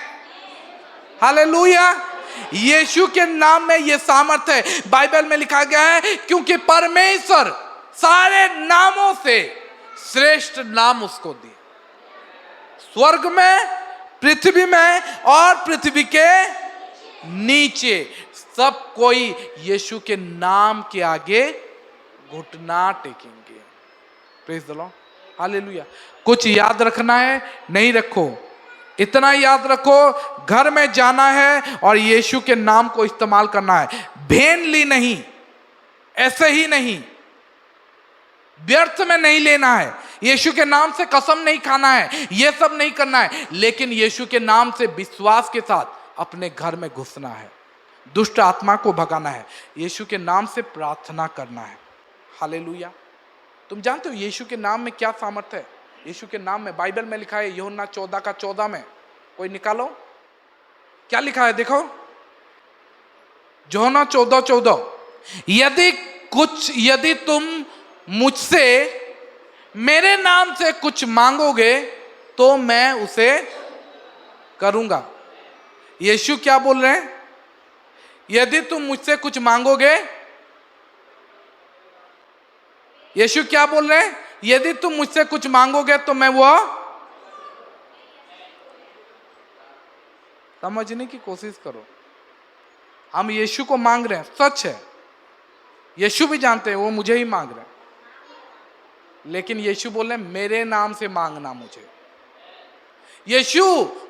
हालेलुया। यीशु के नाम में ये सामर्थ है। बाइबल में लिखा गया है, क्योंकि परमेश्वर सारे नामों से श्रेष्ठ नाम उसको दिए, स्वर्ग में, पृथ्वी में और पृथ्वी के नीचे। सब कोई यीशु के नाम के आगे घुटना टेकेंगे। Praise the Lord, hallelujah. कुछ याद रखना है, नहीं रखो, इतना याद रखो, घर में जाना है और यीशु के नाम को इस्तेमाल करना है। भेनली नहीं, ऐसे ही नहीं, व्यर्थ में नहीं लेना है। यीशु के नाम से कसम नहीं खाना है, ये सब नहीं करना है, लेकिन यीशु के नाम से विश्वास के साथ अपने घर में घुसना है, दुष्ट आत्मा को भगाना है, यीशु के नाम से प्रार्थना करना है। हालेलुया। तुम जानते हो यीशु के नाम में क्या सामर्थ है? यीशु के नाम में, बाइबल में लिखा है, यूहन्ना 14:14 में, कोई निकालो, क्या लिखा है देखो, यूहन्ना 14:14, यदि तुम मुझसे मेरे नाम से कुछ मांगोगे तो मैं उसे करूंगा। यीशु क्या बोल रहे हैं? यदि तुम मुझसे कुछ मांगोगे, यीशु क्या बोल रहे हैं? यदि तुम मुझसे कुछ मांगोगे तो मैं वो, समझने की कोशिश करो। हम यीशु को मांग रहे हैं, सच है, यीशु भी जानते हैं वो मुझे ही मांग रहे हैं, लेकिन यीशु बोल रहे हैं मेरे नाम से मांगना मुझे। यीशु,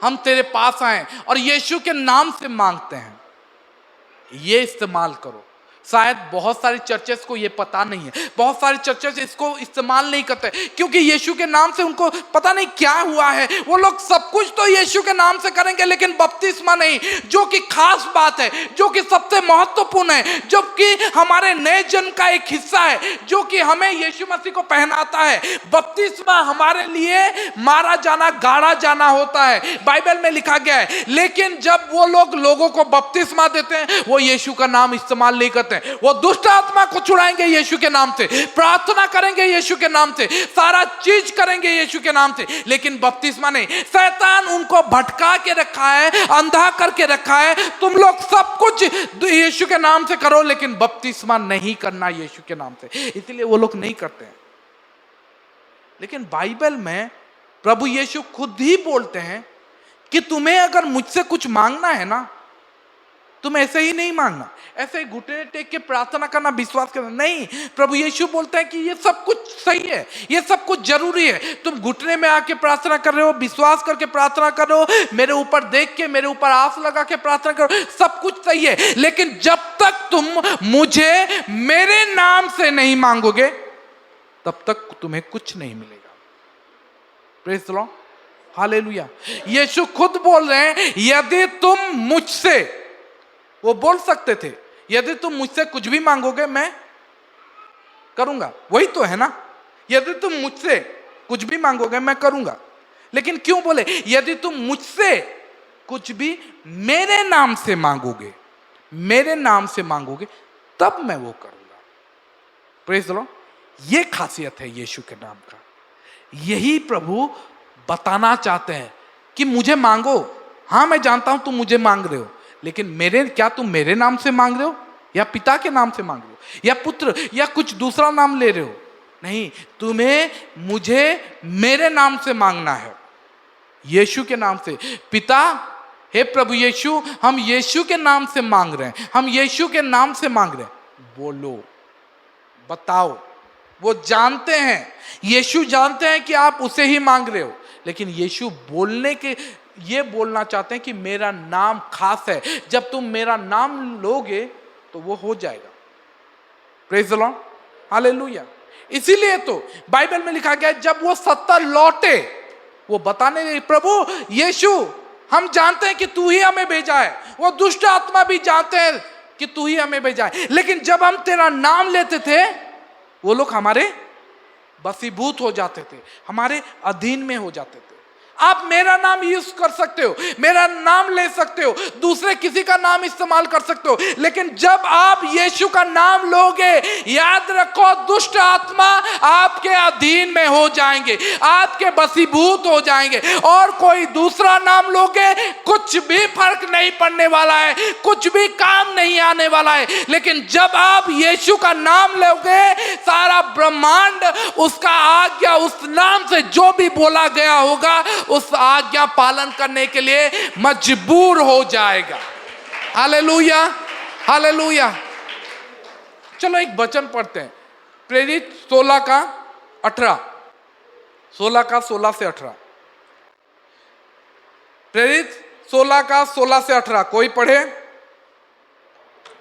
हम तेरे पास आए और यीशु के नाम से मांगते हैं, ये इस्तेमाल करो। शायद बहुत सारी चर्चेस को ये पता नहीं है, बहुत सारी चर्चेस इसको इस्तेमाल नहीं करते, क्योंकि यीशु के नाम से उनको पता नहीं क्या हुआ है। वो लोग सब कुछ तो यीशु के नाम से करेंगे, लेकिन बपतिस्मा नहीं, जो कि खास बात है, जो कि सबसे महत्वपूर्ण है, जो कि हमारे नए जन्म का एक हिस्सा है, जो कि हमें यीशु मसीह को पहनाता है। बपतिस्मा हमारे लिए मारा जाना, गाड़ा जाना होता है, बाइबल में लिखा गया है। लेकिन जब वो लोग लोगों को बपतिस्मा देते हैं, वो यीशु का नाम इस्तेमाल नहीं करते, करते हैं। वो दुष्ट आत्मा को छुड़ाएंगे यीशु के नाम से, प्रार्थना करेंगे यीशु के नाम से, सारा चीज करेंगे यीशु के नाम से, लेकिन बपतिस्मा नहीं। शैतान उनको भटका के रखा है, अंधा करके रखा है। तुम लोग सब कुछ यीशु के नाम से करो, लेकिन बपतिस्मा नहीं करना यीशु के नाम से, इसलिए वो लोग नहीं करते हैं। लेकिन बाइबल में प्रभु यीशु खुद ही बोलते हैं कि तुम्हें अगर मुझसे कुछ मांगना है ना, तुम ऐसे ही नहीं मांगना, ऐसे ही घुटने टेक के प्रार्थना करना, विश्वास करना नहीं। प्रभु यीशु बोलते हैं कि ये सब कुछ सही है, ये सब कुछ जरूरी है। तुम घुटने में आके प्रार्थना कर रहे हो, विश्वास करके प्रार्थना कर रहे हो, मेरे ऊपर देख के, मेरे ऊपर आस लगा के प्रार्थना करो, सब कुछ सही है। लेकिन जब तक तुम मुझे मेरे नाम से नहीं मांगोगे, तब तक तुम्हें कुछ नहीं मिलेगा। Praise the Lord, hallelujah. Yeshu खुद बोल रहे हैं, यदि तुम मुझसे, वो बोल सकते थे यदि तुम मुझसे कुछ भी मांगोगे मैं करूंगा, वही तो है ना, यदि तुम मुझसे कुछ भी मांगोगे मैं करूंगा। लेकिन क्यों बोले, यदि तुम मुझसे कुछ भी मेरे नाम से मांगोगे, मेरे नाम से मांगोगे, तब मैं वो करूंगा। प्रेज़ द लॉर्ड, ये खासियत है यीशु के नाम का। यही प्रभु बताना चाहते हैं कि मुझे मांगो। हाँ, मैं जानता हूं तुम मुझे मांग रहे हो, लेकिन क्या तुम मेरे नाम से मांग रहे हो, या पिता के नाम से मांग रहे हो, या पुत्र, या कुछ दूसरा नाम ले रहे हो? नहीं, तुम्हें मुझे मेरे नाम से मांगना है, यीशु के नाम से। पिता, हे प्रभु यीशु, हम यीशु के नाम से मांग रहे हैं, हम यीशु के नाम से मांग रहे हैं। बोलो, बताओ। वो जानते हैं, यीशु जानते हैं कि आप उसे ही मांग रहे हो, लेकिन यीशु ये बोलना चाहते हैं कि मेरा नाम खास है, जब तुम मेरा नाम लोगे तो वो हो जाएगा। Praise the Lord, hallelujah. इसीलिए तो बाइबल में लिखा गया है, जब वो 70 लौटे, वो बताने लगे, प्रभु यीशु, हम जानते हैं कि तू ही हमें भेजा है, वो दुष्ट आत्मा भी जानते हैं कि तू ही हमें भेजा है, लेकिन जब हम तेरा नाम लेते थे, वो लोग हमारे बसीभूत हो जाते थे, हमारे अधीन में हो जाते थे। आप मेरा नाम यूज कर सकते हो, मेरा नाम ले सकते हो, दूसरे किसी का नाम इस्तेमाल कर सकते हो, लेकिन जब आप यीशु का नाम लोगे, याद रखो, दुष्ट आत्मा आपके अधीन में हो जाएंगे, आपके बसीभूत हो जाएंगे, और कोई दूसरा नाम लोगे, कुछ भी फर्क नहीं पड़ने वाला है, कुछ भी काम नहीं आने वाला है। लेकिन जब आप यीशु का नाम लोगे, सारा ब्रह्मांड उसका आज्ञा, उस नाम से जो भी बोला गया होगा, उस आज्ञा पालन करने के लिए मजबूर हो जाएगा। Hallelujah, hallelujah. चलो एक वचन पढ़ते हैं, प्रेरित 16 का 18, 16 का 16 से 18, प्रेरित 16 का 16 से 18। कोई पढ़े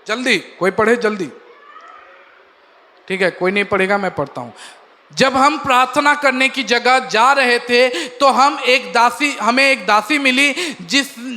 जल्दी, कोई पढ़े जल्दी। ठीक है, कोई नहीं पढ़ेगा, मैं पढ़ता हूं। जब हम प्रार्थना करने की जगह जा रहे थे, तो हमें एक दासी मिली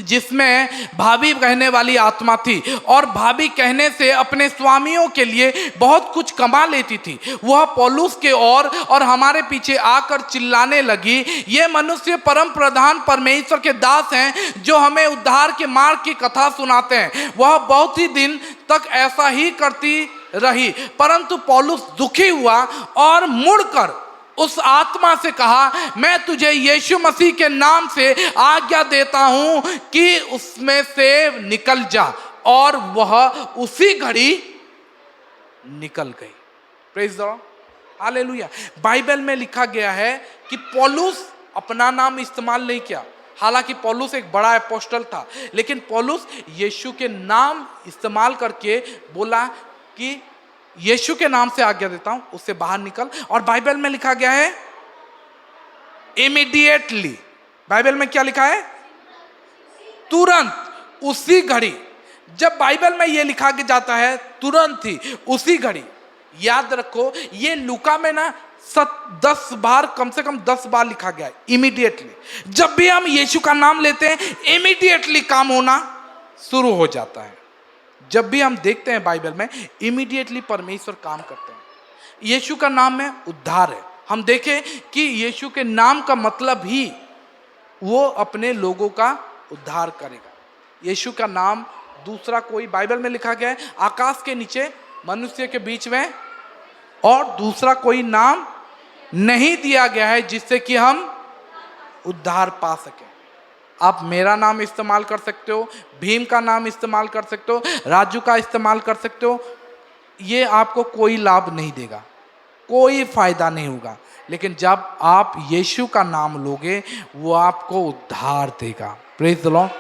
जिसमें भाभी कहने वाली आत्मा थी, और भाभी कहने से अपने स्वामियों के लिए बहुत कुछ कमा लेती थी। वह पौलुस के और हमारे पीछे आकर चिल्लाने लगी, ये मनुष्य परम प्रधान परमेश्वर के दास हैं, जो हमें उद्धार के मार्ग की कथा सुनाते हैं। वह बहुत ही दिन तक ऐसा ही करती रही, परंतु पौलुस दुखी हुआ और मुड़कर उस आत्मा से कहा, मैं तुझे यीशु मसीह के नाम से आज्ञा देता हूं कि उसमें से निकल जा, और वह उसी घड़ी निकल गई। Praise the Lord, hallelujah. Bible में लिखा गया है कि पौलुस अपना नाम इस्तेमाल नहीं किया, हालांकि पौलुस एक बड़ा अपोस्टल था, लेकिन पौलुस यीशु के नाम इस्तेमाल करके बोला कि यीशु के नाम से आज्ञा देता हूं, उससे बाहर निकल। और बाइबल में लिखा गया है इमीडिएटली। बाइबल में क्या लिखा है? तुरंत, उसी घड़ी। जब बाइबल में यह लिखा के जाता है तुरंत ही, उसी घड़ी, याद रखो, ये लूका में ना 10 बार, कम से कम 10 बार लिखा गया है इमीडिएटली। जब भी हम यीशु का नाम लेते हैं, इमीडिएटली काम होना शुरू हो जाता है। जब भी हम देखते हैं बाइबल में, इमीडिएटली परमेश्वर काम करते हैं। यीशु का नाम में उद्धार है। हम देखें कि यीशु के नाम का मतलब ही वो अपने लोगों का उद्धार करेगा। यीशु का नाम दूसरा कोई, बाइबल में लिखा गया है आकाश के नीचे मनुष्य के बीच में और दूसरा कोई नाम नहीं दिया गया है जिससे कि हम उद्धार पा सकें। आप मेरा नाम इस्तेमाल कर सकते हो, भीम का नाम इस्तेमाल कर सकते हो, राजू का इस्तेमाल कर सकते हो, ये आपको कोई लाभ नहीं देगा, कोई फायदा नहीं होगा। लेकिन जब आप यीशु का नाम लोगे वो आपको उद्धार देगा। Praise the Lord.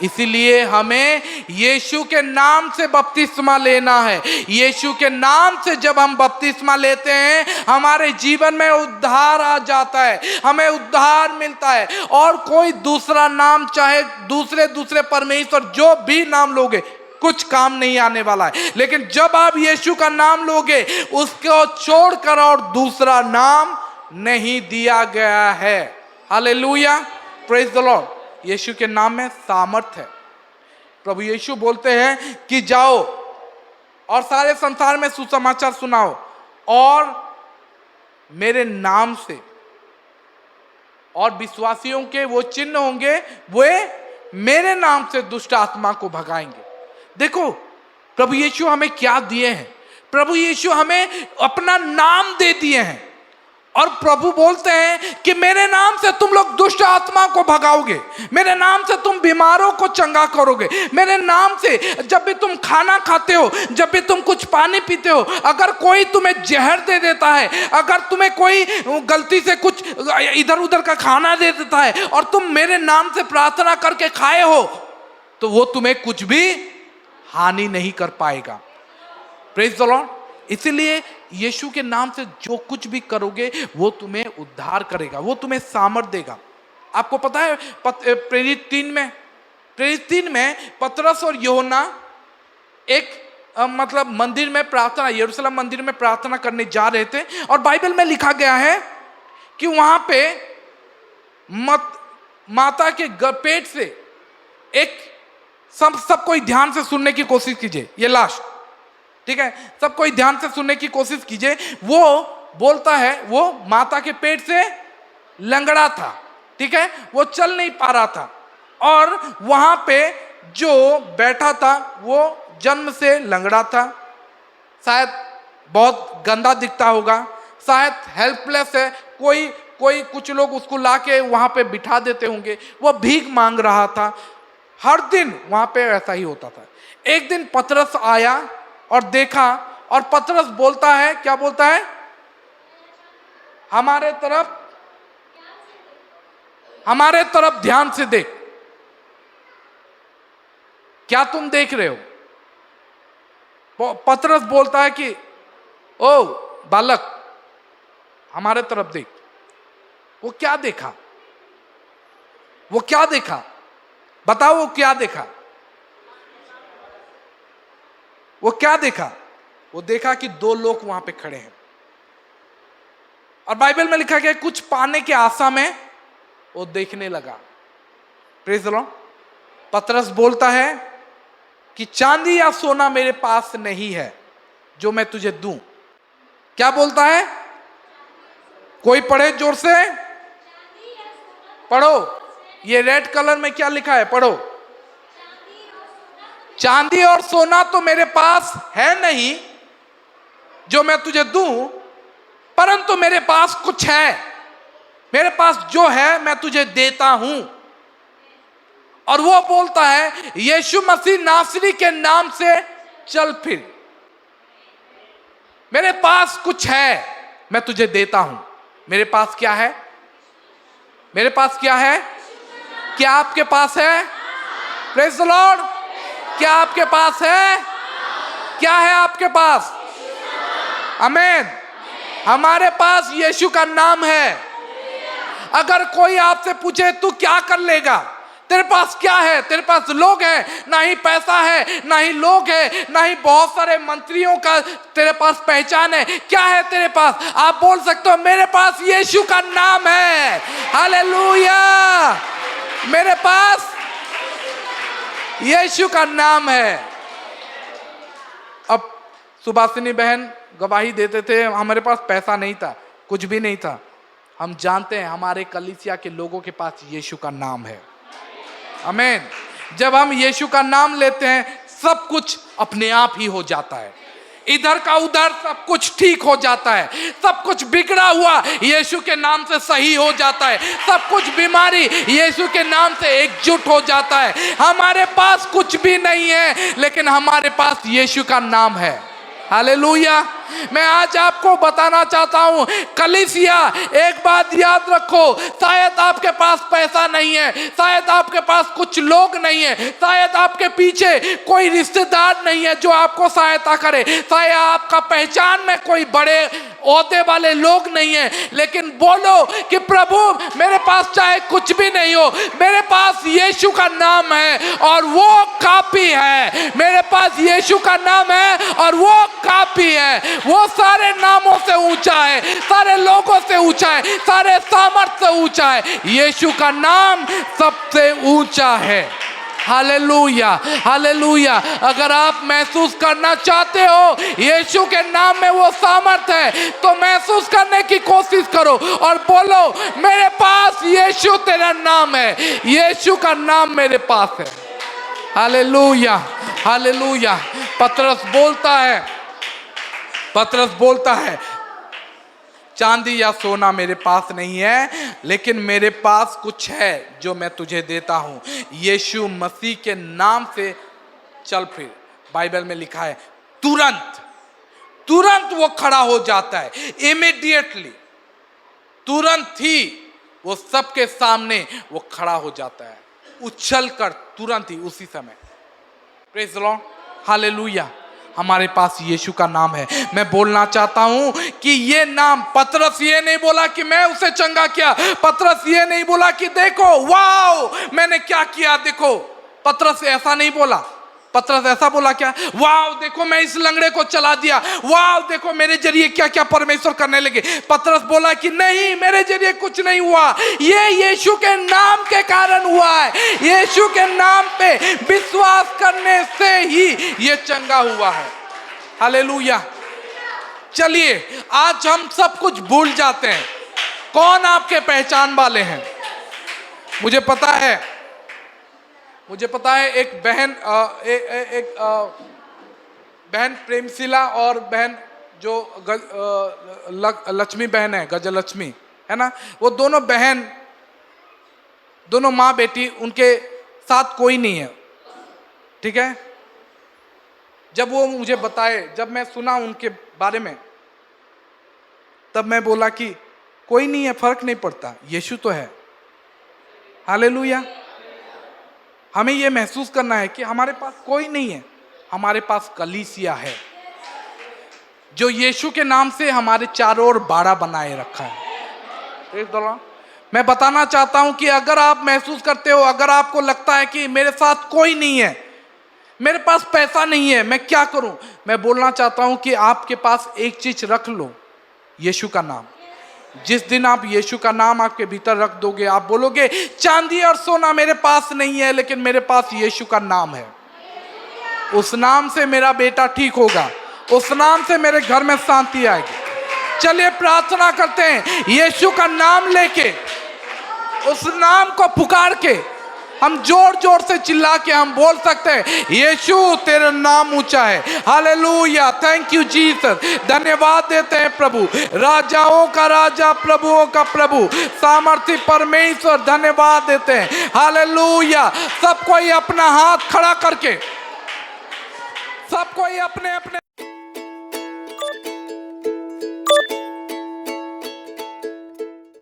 इसीलिए हमें यीशु के नाम से बपतिस्मा लेना है। यीशु के नाम से जब हम बपतिस्मा लेते हैं हमारे जीवन में उद्धार आ जाता है, हमें उद्धार मिलता है। और कोई दूसरा नाम, चाहे दूसरे परमेश्वर जो भी नाम लोगे, कुछ काम नहीं आने वाला है। लेकिन जब आप यीशु का नाम लोगे उसको छोड़कर और दूसरा नाम नहीं दिया गया है। Hallelujah, praise the Lord. Yeshu के नाम में सामर्थ है। प्रभु यीशु बोलते हैं कि जाओ और सारे संसार में सुसमाचार सुनाओ और मेरे नाम से, और विश्वासियों के वो चिन्ह होंगे, वे मेरे नाम से दुष्ट आत्मा को भगाएंगे। देखो प्रभु यीशु हमें क्या दिए हैं। प्रभु यीशु हमें अपना नाम दे दिए हैं और प्रभु बोलते हैं कि मेरे नाम से तुम लोग दुष्ट आत्मा को भगाओगे, मेरे नाम से तुम बीमारों को चंगा करोगे, मेरे नाम से जब भी तुम खाना खाते हो, जब भी तुम कुछ पानी पीते हो, अगर कोई तुम्हें जहर दे देता है, अगर तुम्हें कोई गलती से कुछ इधर उधर का खाना दे देता है और तुम मेरे नाम से प्रार्थना करके खाए हो, तो वो तुम्हें कुछ भी हानि नहीं कर पाएगा। Praise the Lord. इसलिए यीशु के नाम से जो कुछ भी करोगे वो तुम्हें उद्धार करेगा, वो तुम्हें सामर्थ देगा। आपको पता है प्रेरित 3 में पतरस और यूहन्ना एक मतलब मंदिर में प्रार्थना, यरूशलेम मंदिर में प्रार्थना करने जा रहे थे और बाइबल में लिखा गया है कि वहां पे माता के पेट से एक, सब कोई ध्यान से सुनने की कोशिश कीजिए, ये लास्ट, ठीक है, सब कोई ध्यान से सुनने की कोशिश कीजिए। वो बोलता है वो माता के पेट से लंगड़ा था, ठीक है, वो चल नहीं पा रहा था और वहां पे जो बैठा था वो जन्म से लंगड़ा था, शायद बहुत गंदा दिखता होगा, शायद हेल्पलेस है, कोई कुछ लोग उसको लाके वहां पे बिठा देते होंगे, वो भीख मांग रहा था। हर दिन वहां पे ऐसा ही होता था। एक दिन पतरस आया और देखा और पतरस बोलता है, क्या बोलता है, हमारे तरफ ध्यान से देख, क्या तुम देख रहे हो। पतरस बोलता है कि ओ बालक हमारे तरफ देख। वो क्या देखा, वो क्या देखा, बताओ वो क्या देखा, वो क्या देखा। वो देखा कि 2 लोग वहां पे खड़े हैं और बाइबल में लिखा गया कुछ पाने के आशा में वो देखने लगा। Praise the Lord. पतरस बोलता है कि चांदी या सोना मेरे पास नहीं है जो मैं तुझे दूं। क्या बोलता है, कोई पढ़े जोर से, पढ़ो, ये रेड कलर में क्या लिखा है, पढ़ो। चांदी और सोना तो मेरे पास है नहीं जो मैं तुझे दूं, परंतु मेरे पास कुछ है, मेरे पास जो है मैं तुझे देता हूं। और वो बोलता है यीशु मसीह नासरी के नाम से चल फिर, मेरे पास कुछ है मैं तुझे देता हूं। मेरे पास क्या है, मेरे पास क्या है, क्या आपके पास है। Praise the Lord. क्या आपके पास है, क्या है आपके पास, आमीन। हमारे पास यीशु का नाम है। अगर कोई आपसे पूछे तू क्या कर लेगा, तेरे पास क्या है, तेरे पास लोग हैं, ना ही पैसा है, ना ही लोग है, ना ही बहुत सारे मंत्रियों का तेरे पास पहचान है, क्या है तेरे पास, आप बोल सकते हो मेरे पास यीशु का नाम है। हालेलुया, मेरे पास यीशु का नाम है। अब सुभाषिनी बहन गवाही देते थे, हमारे पास पैसा नहीं था, कुछ भी नहीं था। हम जानते हैं हमारे कलीसिया के लोगों के पास यीशु का नाम है, आमीन। जब हम यीशु का नाम लेते हैं सब कुछ अपने आप ही हो जाता है। इधर का उधर सब कुछ ठीक हो जाता है। सब कुछ बिगड़ा हुआ यीशु के नाम से सही हो जाता है। सब कुछ बीमारी यीशु के नाम से एकजुट हो जाता है। हमारे पास कुछ भी नहीं है, लेकिन हमारे पास यीशु का नाम है। हालेलुया। मैं आज आपको बताना चाहता हूं, कलीसिया, एक बात याद रखो, शायद आपके पास पैसा नहीं है, शायद आपके पास कुछ लोग नहीं है, शायद आपके पीछे कोई रिश्तेदार नहीं है जो आपको सहायता करे, शायद आपका पहचान में कोई बड़े ओहदे वाले लोग नहीं है, लेकिन बोलो कि प्रभु मेरे पास चाहे कुछ भी नहीं हो, मेरे पास यीशु का नाम है और वो काफी है। मेरे पास यीशु का नाम है और वो काफी है। वो सारे नामों से ऊंचा है, सारे लोगों से ऊंचा है, सारे सामर्थ्य से ऊंचा है। यीशु का नाम सबसे ऊंचा है। Hallelujah, hallelujah. अगर आप महसूस करना चाहते हो यीशु के नाम में वो सामर्थ है, तो महसूस करने की कोशिश करो और बोलो, मेरे पास यीशु तेरा नाम है, यीशु का नाम मेरे पास है। Hallelujah, hallelujah. पतरस बोलता है, चांदी या सोना मेरे पास नहीं है, लेकिन मेरे पास कुछ है जो मैं तुझे देता हूं। यीशु मसीह के नाम से चल फिर। बाइबल में लिखा है तुरंत वो खड़ा हो जाता है। इमीडिएटली, तुरंत ही वो सबके सामने वो खड़ा हो जाता है, उछल कर तुरंत ही, उसी समय। Praise the Lord, hallelujah. हमारे पास यीशु का नाम है। मैं बोलना चाहता हूं कि ये नाम, पतरस ये नहीं बोला कि मैं उसे चंगा किया, पतरस ये नहीं बोला कि देखो वाओ मैंने क्या किया, देखो, पतरस ऐसा नहीं बोला। पतरस ऐसा बोला क्या, वाओ देखो मैं इस लंगड़े को चला दिया, वाओ देखो मेरे जरिए क्या क्या परमेश्वर करने लगे। पतरस बोला कि नहीं, मेरे जरिए कुछ नहीं हुआ, ये यीशु के नाम के कारण हुआ है। यीशु के नाम पे विश्वास करने से ही ये चंगा हुआ है। हालेलुया। चलिए, आज हम सब कुछ भूल जाते हैं। कौन आपके पहचान वाले हैं? मुझे पता है एक बहन, बहन प्रेमशिला और बहन जो लक्ष्मी बहन है, गजलक्ष्मी है ना, वो दोनों बहन, दोनों माँ बेटी, उनके साथ कोई नहीं है, ठीक है। जब वो मुझे बताए, जब मैं सुना उनके बारे में, तब मैं बोला कि कोई नहीं है, फर्क नहीं पड़ता, यीशु तो है। हालेलुया। हमें यह महसूस करना है कि हमारे पास कोई नहीं है, हमारे पास कलीसिया है जो यीशु के नाम से हमारे चारों ओर बाड़ा बनाए रखा है। एक दौरान मैं बताना चाहता हूं कि अगर आप महसूस करते हो, अगर आपको लगता है कि मेरे साथ कोई नहीं है, मेरे पास पैसा नहीं है, मैं क्या करूं, मैं बोलना चाहता हूं कि आपके पास एक चीज रख लो, यीशु का नाम। जिस दिन आप यीशु का नाम आपके भीतर रख दोगे, आप बोलोगे चांदी और सोना मेरे पास नहीं है, लेकिन मेरे पास यीशु का नाम है। उस नाम से मेरा बेटा ठीक होगा, उस नाम से मेरे घर में शांति आएगी। चलिए प्रार्थना करते हैं, यीशु का नाम लेके, उस नाम को पुकार के हम जोर जोर से चिल्ला के हम बोल सकते हैं, यीशु तेरा नाम ऊंचा है। Hallelujah, thank you Jesus. धन्यवाद देते हैं प्रभु, राजाओं का राजा, प्रभुओं का प्रभु, सामर्थी परमेश्वर, धन्यवाद देते हैं। हालेलुया। सब कोई अपना हाथ खड़ा करके, सब कोई अपने अपने